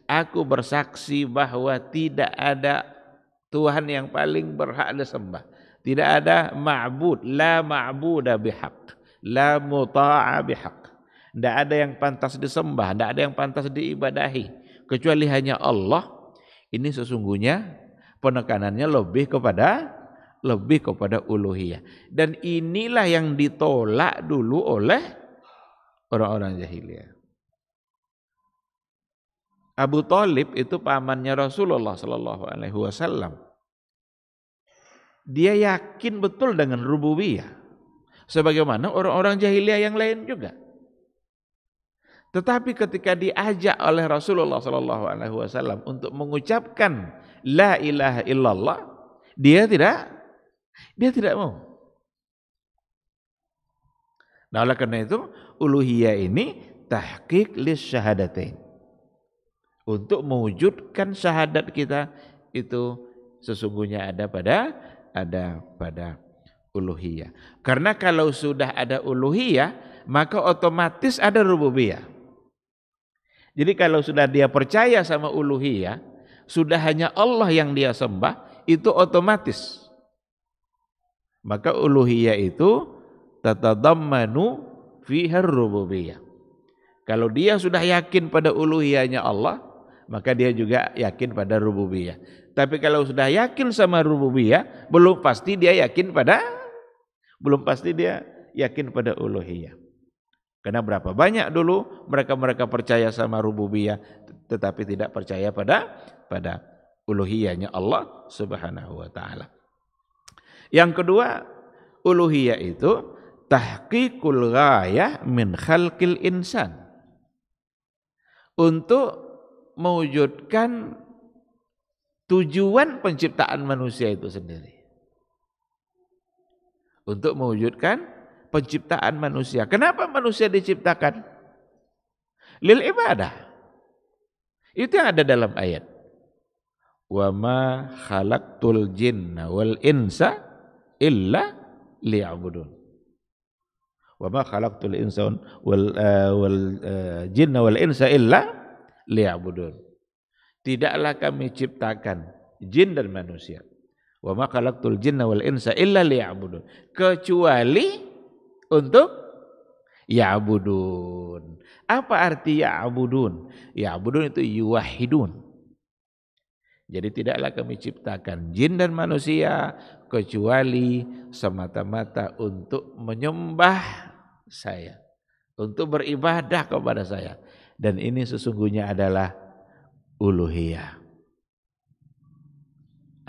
Aku bersaksi bahwa tidak ada Tuhan yang paling berhak disembah. Tidak ada ma'bud, la ma'buda bihaq, la muta'a bihaq. Tidak ada yang pantas disembah, tidak ada yang pantas diibadahi kecuali hanya Allah. Ini sesungguhnya penekanannya lebih kepada uluhiyah. Dan inilah yang ditolak dulu oleh orang-orang jahiliyah. Abu Thalib itu pamannya Rasulullah sallallahu alaihi wasallam. Dia yakin betul dengan rububiyah, sebagaimana orang-orang jahiliyah yang lain juga. Tetapi ketika diajak oleh Rasulullah sallallahu alaihi wasallam untuk mengucapkan la ilaha illallah, dia tidak mau. Nah, oleh karena itu uluhiyah ini tahqiq lis syahadatain. Untuk mewujudkan syahadat kita itu sesungguhnya ada pada uluhiyah. Karena kalau sudah ada uluhiyah, maka otomatis ada rububiyah. Jadi kalau sudah dia percaya sama uluhiyah, sudah hanya Allah yang dia sembah, itu otomatis. Maka uluhiyah itu tatadammanu fiha rububiyah. Kalau dia sudah yakin pada uluhiyahnya Allah, maka dia juga yakin pada rububiyah. Tapi kalau sudah yakin sama rububiyah, belum pasti dia yakin pada uluhiyah. Karena berapa banyak dulu mereka percaya sama rububiyah, tetapi tidak percaya pada uluhiyahnya Allah Subhanahu wa taala. Yang kedua, uluhiyah itu tahqiqul ghayah min khalqil insan. Untuk mewujudkan tujuan penciptaan manusia itu sendiri. Untuk mewujudkan penciptaan manusia. Kenapa manusia diciptakan? Lil ibadah. Itu yang ada dalam ayat. Wa ma khalaqtul jinna wal insa illa liya'budun. Wa ma khalaqtul insa wal jinna wal insa illa liya'budun. Tidaklah kami ciptakan jin dan manusia. Wa ma khalaqtul jinna wal insa illa liya'budun. Kecuali untuk ya'budun. Apa arti ya'budun? Ya'budun itu yuwahidun. Jadi tidaklah kami ciptakan jin dan manusia kecuali semata-mata untuk menyembah saya, untuk beribadah kepada saya. Dan ini sesungguhnya adalah uluhiyah.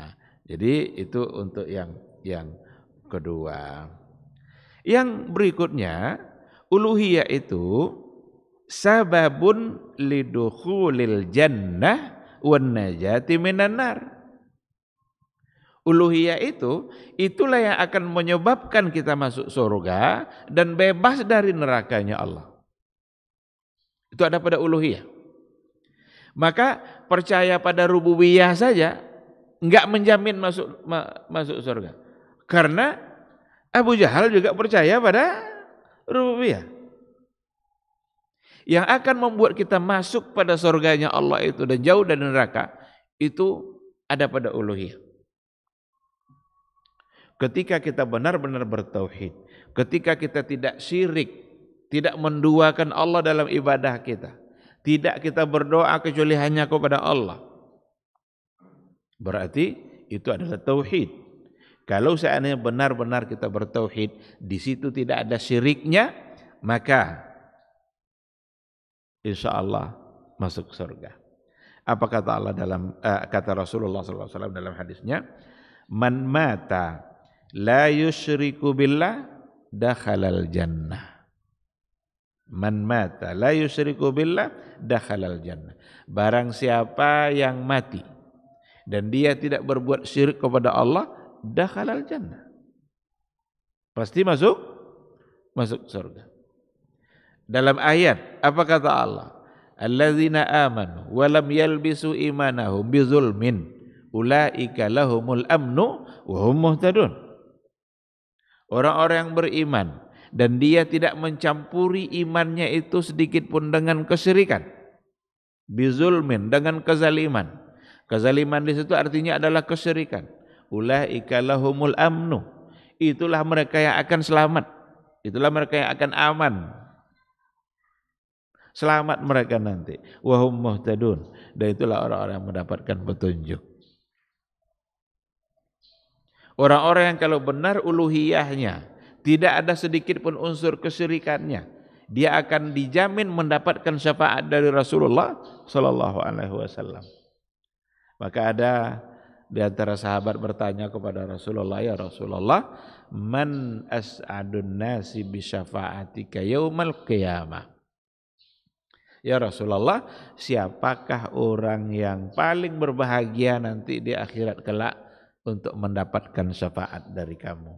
Nah, jadi itu untuk yang kedua. Yang berikutnya, uluhiyah itu sababun lidukhulil jannah wan najati minan nar. Uluhiyah itu itulah yang akan menyebabkan kita masuk surga dan bebas dari nerakanya Allah. Itu ada pada uluhiyah. Maka percaya pada rububiyah saja enggak menjamin masuk surga. Karena Abu Jahal juga percaya pada rububiyah. Yang akan membuat kita masuk pada surganya Allah itu dan jauh dari neraka itu ada pada uluhiyah. Ketika kita benar-benar bertauhid, ketika kita tidak syirik, tidak menduakan Allah dalam ibadah kita, tidak kita berdoa kecuali hanya kepada Allah, berarti itu adalah tauhid. Kalau seandainya benar-benar kita bertauhid, di situ tidak ada syiriknya, maka insya Allah masuk surga. Apa kata Allah kata Rasulullah SAW dalam hadisnya, man mata la yusyriku billah dakhalal jannah. Man mata la yusyriku billah dakhalal jannah. Barang siapa yang mati dan dia tidak berbuat syirik kepada Allah, dakhalal jannah. Pasti masuk surga. Dalam ayat apa kata Allah? Alladzina amanu wa lam yalbisu imanahum bizulmin ulaika lahumul amnu wa hum muhtadun. Orang-orang yang beriman dan dia tidak mencampuri imannya itu sedikit pun dengan kesyirikan. Bizulmin, dengan kezaliman. Kezaliman di situ artinya adalah kesyirikan. ulaika lahumul amnu. Itulah mereka yang akan selamat. Itulah mereka yang akan aman. Selamat mereka nanti. Wa hum muhtadun. Dan itulah orang-orang yang mendapatkan petunjuk. Orang-orang yang kalau benar uluhiyahnya, tidak ada sedikit pun unsur kesyirikannya, dia akan dijamin mendapatkan syafaat dari Rasulullah sallallahu alaihi wasallam. Maka ada di antara sahabat bertanya kepada Rasulullah, ya Rasulullah, man as'adun nasi bi syafaatika yaumal qiyamah. Ya Rasulullah, siapakah orang yang paling berbahagia nanti di akhirat kelak untuk mendapatkan syafaat dari kamu?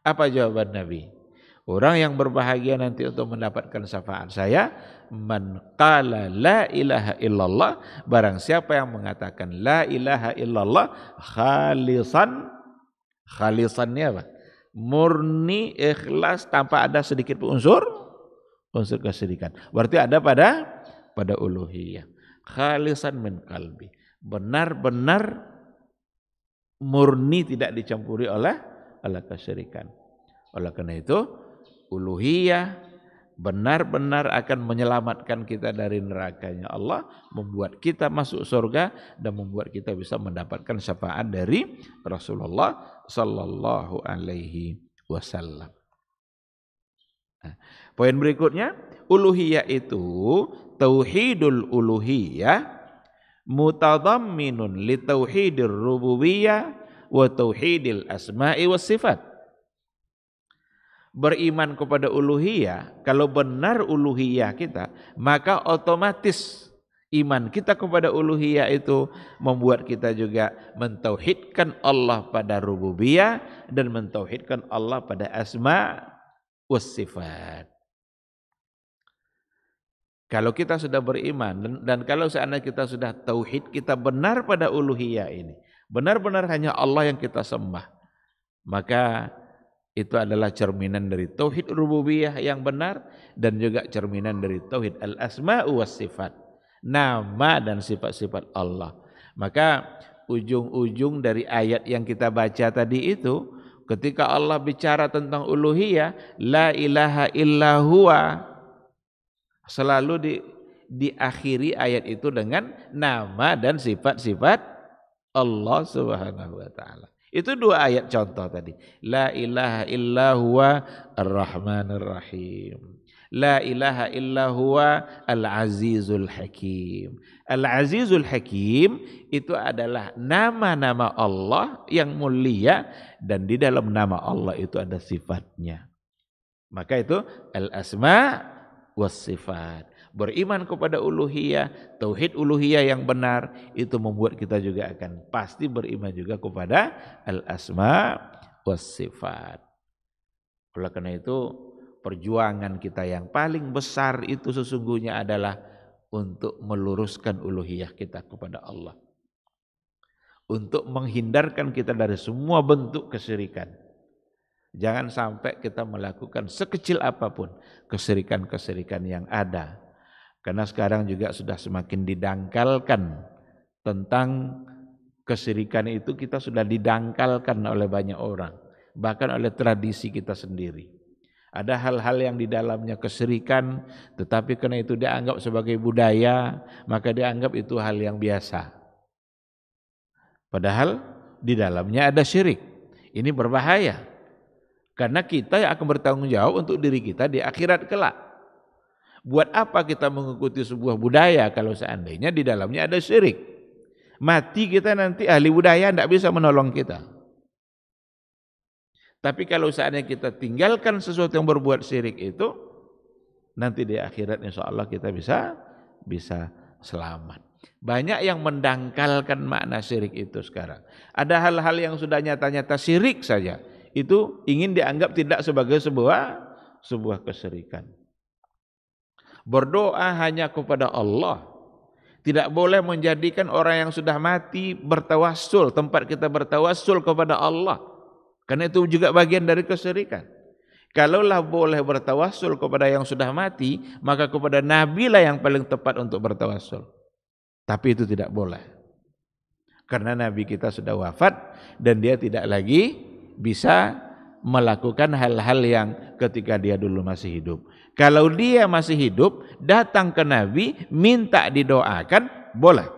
Apa jawaban Nabi? Orang yang berbahagia nanti untuk mendapatkan syafaat saya, man qala la ilaha illallah, barang siapa yang mengatakan la ilaha illallah khalisannya apa? Murni, ikhlas, tanpa ada sedikit pun unsur kesyirikan. Berarti ada pada uluhiyah. Khalisan min qalbi. Benar-benar murni, tidak dicampuri oleh kesyirikan. Oleh karena itu, uluhiyah benar-benar akan menyelamatkan kita dari nerakanya Allah, membuat kita masuk surga dan membuat kita bisa mendapatkan syafaat dari Rasulullah sallallahu alaihi wasallam. Nah, poin berikutnya, uluhiyah itu tauhidul uluhiyah mutadamminun li tauhidir rububiyah wa tauhidil asma'i was sifat. Beriman kepada uluhiyah, kalau benar uluhiyah kita, maka otomatis iman kita kepada uluhiyah itu membuat kita juga mentauhidkan Allah pada rububiyah dan mentauhidkan Allah pada asma was sifat. Kalau kita sudah beriman dan kalau seandainya kita sudah tauhid, kita benar pada uluhiyah ini, benar-benar hanya Allah yang kita sembah, maka itu adalah cerminan dari tauhid rububiyah yang benar dan juga cerminan dari tauhid al-asma' was sifat, nama dan sifat-sifat Allah. Maka ujung-ujung dari ayat yang kita baca tadi itu, ketika Allah bicara tentang uluhiyah, la ilaha illa huwa, selalu diakhiri ayat itu dengan nama dan sifat-sifat Allah Subhanahu wa taala. Itu dua ayat contoh tadi. La ilaha illa huwa ar-Rahmanir Rahim. La ilaha illa huwa al-Azizul Hakim. Al-Azizul Hakim itu adalah nama-nama Allah yang mulia dan di dalam nama Allah itu ada sifatnya. Maka itu al-asma was sifat. Beriman kepada uluhiyah, tauhid uluhiyah yang benar, itu membuat kita juga akan pasti beriman juga kepada al-asma was sifat. Oleh karena itu, perjuangan kita yang paling besar itu sesungguhnya adalah untuk meluruskan uluhiyah kita kepada Allah, untuk menghindarkan kita dari semua bentuk kesyirikan. Jangan sampai kita melakukan sekecil apapun kesyirikan-kesyirikan yang ada. Karena sekarang juga sudah semakin didangkalkan tentang kesyirikan itu, kita sudah didangkalkan oleh banyak orang, bahkan oleh tradisi kita sendiri. Ada hal-hal yang di dalamnya kesyirikan, tetapi karena itu dianggap sebagai budaya, maka dianggap itu hal yang biasa. Padahal di dalamnya ada syirik. Ini berbahaya. Karena kita yang akan bertanggung jawab untuk diri kita di akhirat kelak. Buat apa kita mengikuti sebuah budaya kalau seandainya di dalamnya ada syirik? Mati kita nanti ahli budaya tidak bisa menolong kita. Tapi kalau seandainya kita tinggalkan sesuatu yang berbuat syirik itu, nanti di akhirat insya Allah kita bisa selamat. Banyak yang mendangkalkan makna syirik itu sekarang. Ada hal-hal yang sudah nyata-nyata syirik saja, itu ingin dianggap tidak sebagai sebuah kesyirikan. Berdoa hanya kepada Allah. Tidak boleh menjadikan orang yang sudah mati bertawassul, tempat kita bertawassul kepada Allah. Karena itu juga bagian dari kesyirikan. Kalaulah boleh bertawassul kepada yang sudah mati, maka kepada Nabi lah yang paling tepat untuk bertawassul. Tapi itu tidak boleh. Karena Nabi kita sudah wafat dan dia tidak lagi bisa melakukan hal-hal yang ketika dia dulu masih hidup. Kalau dia masih hidup, datang ke Nabi, minta didoakan, boleh.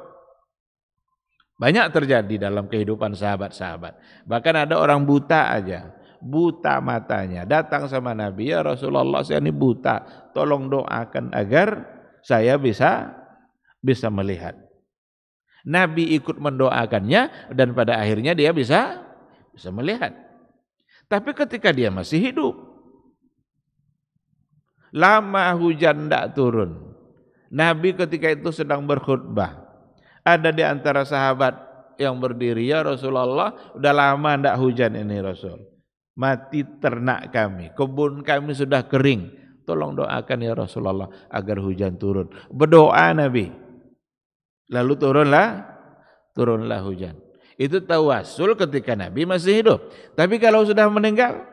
Banyak terjadi dalam kehidupan sahabat-sahabat. Bahkan ada orang buta aja, buta matanya, datang sama Nabi, ya Rasulullah saya ini buta, tolong doakan agar saya bisa melihat. Nabi ikut mendoakannya dan pada akhirnya dia bisa melihat. Tapi ketika dia masih hidup, lama hujan tidak turun. Nabi ketika itu sedang berkhutbah. Ada di antara sahabat yang berdiri, ya Rasulullah, udah lama tidak hujan ini Rasul. Mati ternak kami, kebun kami sudah kering. Tolong doakan ya Rasulullah agar hujan turun. Berdoa Nabi. Lalu turunlah hujan. Itu tawasul ketika Nabi masih hidup. Tapi kalau sudah meninggal,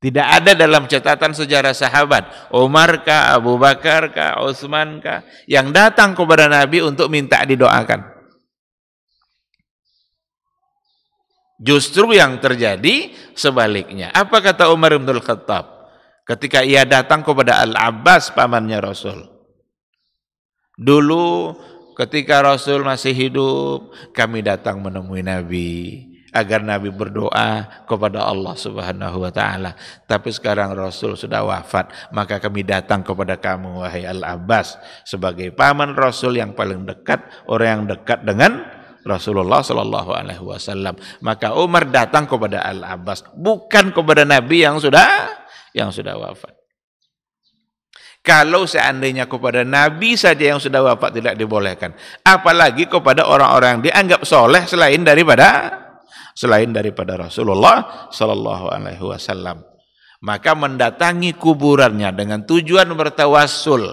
tidak ada dalam catatan sejarah sahabat, Umar kah, Abu Bakar kah, Utsman kah, yang datang kepada Nabi untuk minta didoakan. Justru yang terjadi sebaliknya. Apa kata Umar bin Khattab ketika ia datang kepada Al-Abbas pamannya Rasul? Dulu ketika Rasul masih hidup, kami datang menemui Nabi agar Nabi berdoa kepada Allah Subhanahu wa taala. Tapi sekarang Rasul sudah wafat, maka kami datang kepada kamu wahai Al-Abbas sebagai paman Rasul yang paling dekat, orang yang dekat dengan Rasulullah sallallahu alaihi wasallam. Maka Umar datang kepada Al-Abbas, bukan kepada Nabi yang sudah wafat. Kalau seandainya kepada Nabi saja yang sudah wafat tidak dibolehkan, apalagi kepada orang-orang yang dianggap soleh selain daripada Rasulullah sallallahu alaihi wasallam. Maka mendatangi kuburannya dengan tujuan bertawassul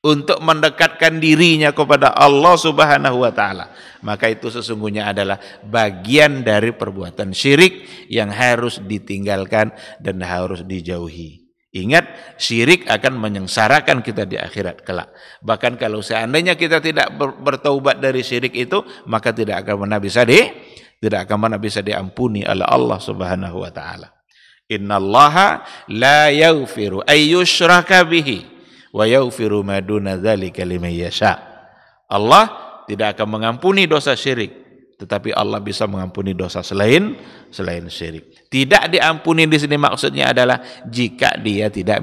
untuk mendekatkan dirinya kepada Allah Subhanahu wa taala, maka itu sesungguhnya adalah bagian dari perbuatan syirik yang harus ditinggalkan dan harus dijauhi. Ingat, syirik akan menyengsarakan kita di akhirat kelak. Bahkan kalau seandainya kita tidak bertaubat dari syirik itu, maka tidak akan pernah bisa diampuni oleh Allah Subhanahu wa taala. Innallaha la yaghfiru ay yushraka bihi wa yaghfiru ma duna dzalika liman yasha. Allah tidak akan mengampuni dosa syirik, tetapi Allah bisa mengampuni dosa selain syirik. Tidak diampuni di sini maksudnya adalah jika dia tidak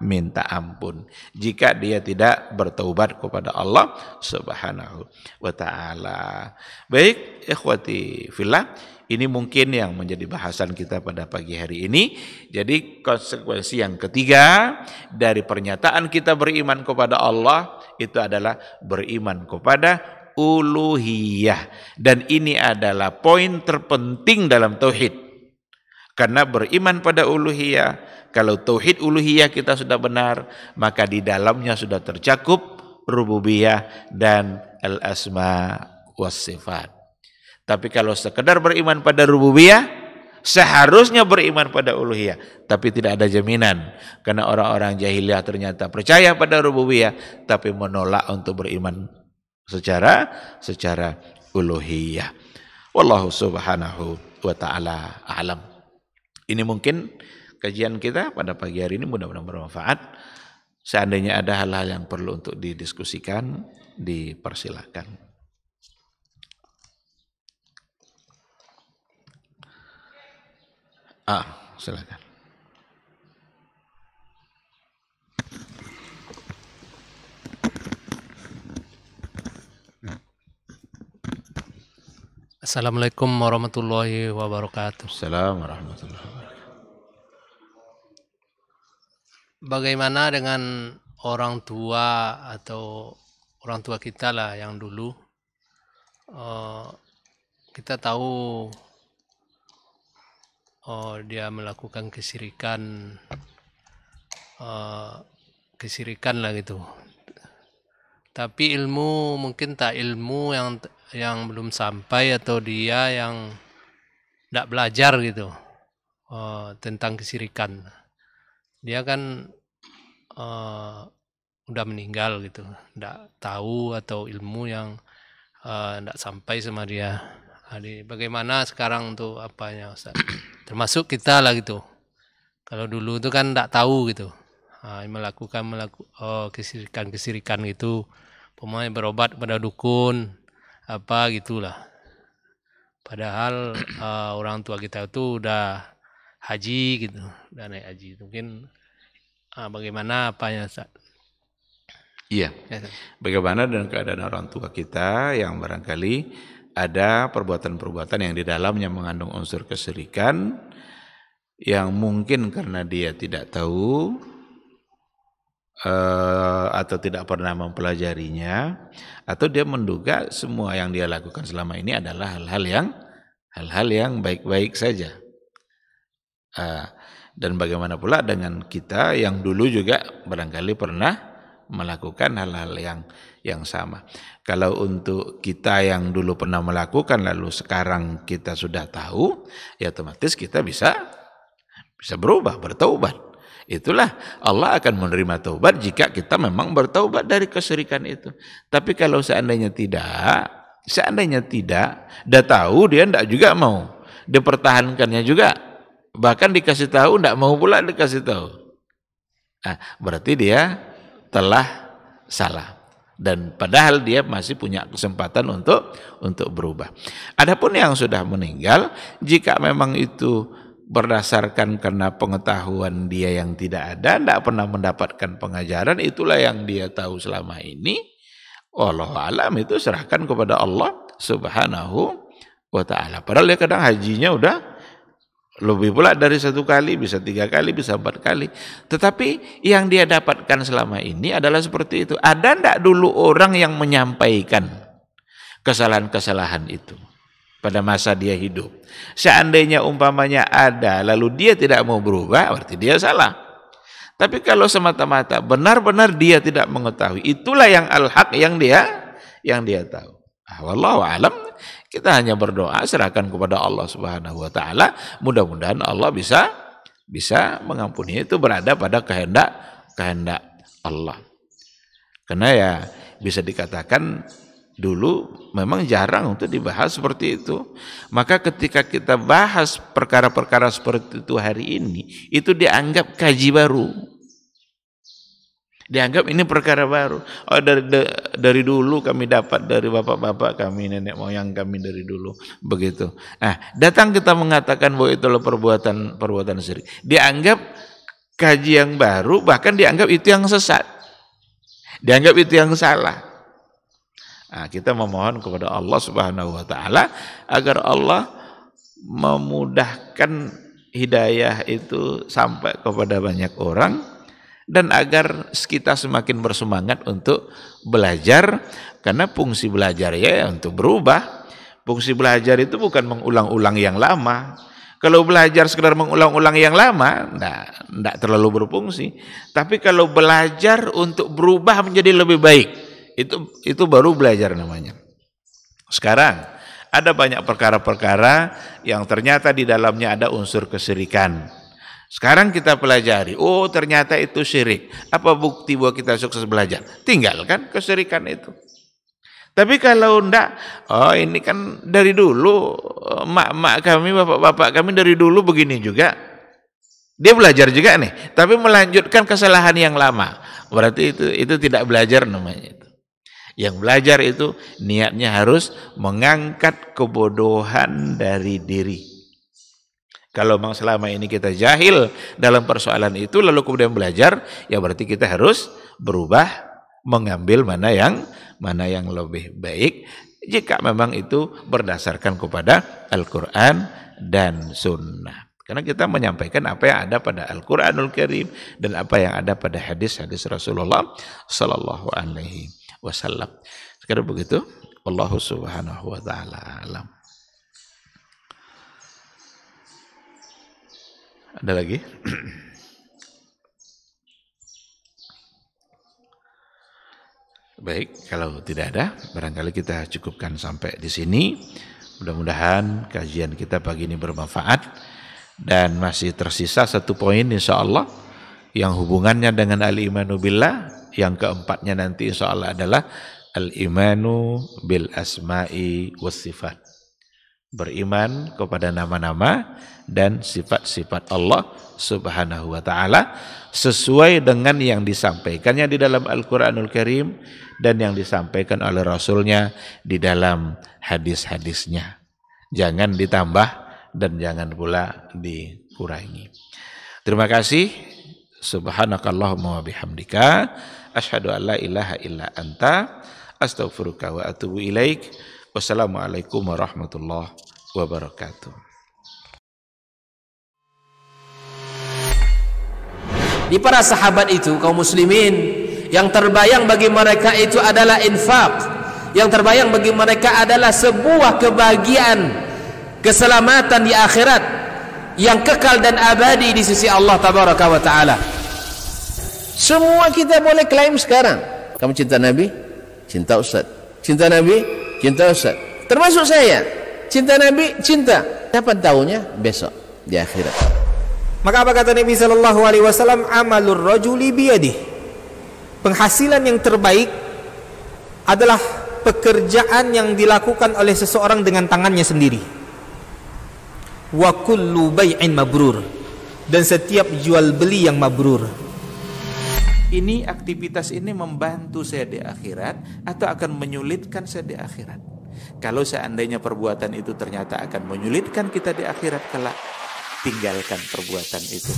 minta ampun, jika dia tidak bertaubat kepada Allah Subhanahu wa taala. Baik, ikhwati fillah, ini mungkin yang menjadi bahasan kita pada pagi hari ini. Jadi konsekuensi yang ketiga dari pernyataan kita beriman kepada Allah itu adalah beriman kepada uluhiyah, dan ini adalah poin terpenting dalam tauhid. Karena beriman pada uluhiyah, kalau tauhid uluhiyah kita sudah benar, maka di dalamnya sudah tercakup rububiyah dan al-asma was sifat. Tapi kalau sekedar beriman pada rububiyah, seharusnya beriman pada uluhiyah, tapi tidak ada jaminan. Karena orang-orang jahiliyah ternyata percaya pada rububiyah tapi menolak untuk beriman secara uluhiyah. Wallahu subhanahu wa ta'ala a'lam. Ini mungkin kajian kita pada pagi hari ini, mudah-mudahan bermanfaat. Seandainya ada hal-hal yang perlu untuk didiskusikan, dipersilakan. Silakan. Assalamualaikum warahmatullahi wabarakatuh. Assalamualaikum warahmatullahi wabarakatuh. Bagaimana dengan orang tua atau orang tua kita lah yang dulu, kita tahu dia melakukan kesirikan lah gitu. Tapi ilmu mungkin tak ilmu yang belum sampai, atau dia yang tidak belajar gitu tentang kesirikan. Dia kan udah meninggal gitu, tidak tahu atau ilmu yang tidak sampai sama dia. Jadi bagaimana sekarang tuh apanya Ustaz? Termasuk kita lah gitu. Kalau dulu itu kan tidak tahu gitu, melakukan kesirikan gitu, pemain berobat pada dukun apa gitulah. Padahal orang tua kita itu udah haji gitu, udah naik haji. Mungkin bagaimana apanya Ustaz? Iya. Bagaimana dengan keadaan orang tua kita yang barangkali ada perbuatan-perbuatan yang di dalamnya mengandung unsur kesyirikan yang mungkin karena dia tidak tahu atau tidak pernah mempelajarinya, atau dia menduga semua yang dia lakukan selama ini adalah hal-hal yang baik-baik saja. Dan bagaimana pula dengan kita yang dulu juga barangkali pernah melakukan hal-hal yang sama. Kalau untuk kita yang dulu pernah melakukan lalu sekarang kita sudah tahu, ya otomatis kita bisa berubah, bertaubat. Itulah Allah akan menerima taubat jika kita memang bertaubat dari kesyirikan itu. Tapi kalau seandainya tidak, dia tahu dia tidak juga mau, dipertahankannya juga, bahkan dikasih tahu tidak mau pula dikasih tahu. Berarti dia telah salah, dan padahal dia masih punya kesempatan untuk berubah. Adapun yang sudah meninggal, jika memang itu berdasarkan karena pengetahuan dia yang tidak ada, tidak pernah mendapatkan pengajaran, itulah yang dia tahu selama ini, wallahu alam, itu serahkan kepada Allah Subhanahu wa ta'ala. Padahal dia kadang hajinya udah lebih pula dari 1 kali, bisa 3 kali, bisa 4 kali. Tetapi yang dia dapatkan selama ini adalah seperti itu. Ada enggak dulu orang yang menyampaikan kesalahan-kesalahan itu pada masa dia hidup? Seandainya umpamanya ada, lalu dia tidak mau berubah, berarti dia salah. Tapi kalau semata-mata benar-benar dia tidak mengetahui, itulah yang al-haq yang dia tahu. Wallahu a'lam. Kita hanya berdoa, serahkan kepada Allah Subhanahu wa ta'ala. Mudah-mudahan Allah bisa mengampuni. Itu berada pada kehendak Allah. Karena ya bisa dikatakan dulu memang jarang untuk dibahas seperti itu. Maka ketika kita bahas perkara-perkara seperti itu hari ini, itu dianggap kaji baru. Dianggap ini perkara baru. Oh, dari dulu kami dapat dari bapak-bapak kami, nenek moyang kami dari dulu begitu. Datang kita mengatakan bahwa itu adalah perbuatan syirik. Dianggap kaji yang baru, bahkan dianggap itu yang sesat. Dianggap itu yang salah. Kita memohon kepada Allah Subhanahu wa ta'ala agar Allah memudahkan hidayah itu sampai kepada banyak orang, dan agar kita semakin bersemangat untuk belajar, karena fungsi belajar ya untuk berubah. Fungsi belajar itu bukan mengulang-ulang yang lama. Kalau belajar sekedar mengulang-ulang yang lama, enggak terlalu berfungsi. Tapi kalau belajar untuk berubah menjadi lebih baik, itu baru belajar namanya. Sekarang ada banyak perkara-perkara yang ternyata di dalamnya ada unsur kesyirikan. Sekarang kita pelajari, oh ternyata itu syirik. Apa bukti bahwa kita sukses belajar? Tinggalkan kesyirikan itu. Tapi kalau enggak, oh ini kan dari dulu, mak-mak kami, bapak-bapak kami dari dulu begini juga. Dia belajar juga nih, tapi melanjutkan kesalahan yang lama. Berarti itu tidak belajar namanya itu. Yang belajar itu niatnya harus mengangkat kebodohan dari diri. Kalau memang selama ini kita jahil dalam persoalan itu, lalu kemudian belajar, ya berarti kita harus berubah, mengambil mana yang lebih baik, jika memang itu berdasarkan kepada Al-Quran dan Sunnah. Karena kita menyampaikan apa yang ada pada Al-Quranul Karim dan apa yang ada pada hadis-hadis Rasulullah Sallallahu Alaihi Wasallam. Sekarang begitu, Wallahu Subhanahu Wa Taala alam. Ada lagi? Baik, kalau tidak ada, barangkali kita cukupkan sampai di sini. Mudah-mudahan kajian kita pagi ini bermanfaat, dan masih tersisa 1 poin insyaallah yang hubungannya dengan al-imanu billah. Yang keempatnya nanti insyaallah adalah Al-imanu bil asma'i was sifat. Beriman kepada nama-nama dan sifat-sifat Allah Subhanahu wa ta'ala sesuai dengan yang disampaikannya di dalam Al-Quranul Karim dan yang disampaikan oleh Rasulnya di dalam hadis-hadisnya. Jangan ditambah dan jangan pula dikurangi. Terima kasih. Subhanakallahumma wa bihamdika asyhadu an la ilaha illa anta astaghfiruka wa atubu ilaik. Wassalamualaikum warahmatullahi wabarakatuh. Di para sahabat itu, kaum muslimin, yang terbayang bagi mereka itu adalah infak. Yang terbayang bagi mereka adalah sebuah kebahagiaan, keselamatan di akhirat yang kekal dan abadi di sisi Allah Tabaraka wa Ta'ala. Semua kita boleh klaim sekarang. Kamu cinta Nabi? Cinta Ustaz. Cinta Nabi? Cinta Ustaz. Termasuk saya. Cinta Nabi? Cinta. Kapan tahunya? Besok di akhirat. Maka apa kata Nabi SAW? Amalur rajuli biyadih. Penghasilan yang terbaik adalah pekerjaan yang dilakukan oleh seseorang dengan tangannya sendiri. Wa kullu bai'in mabrur. Dan setiap jual beli yang mabrur. Ini aktivitas ini membantu saya di akhirat atau akan menyulitkan saya di akhirat? Kalau seandainya perbuatan itu ternyata akan menyulitkan kita di akhirat kelak, tinggalkan perbuatan itu.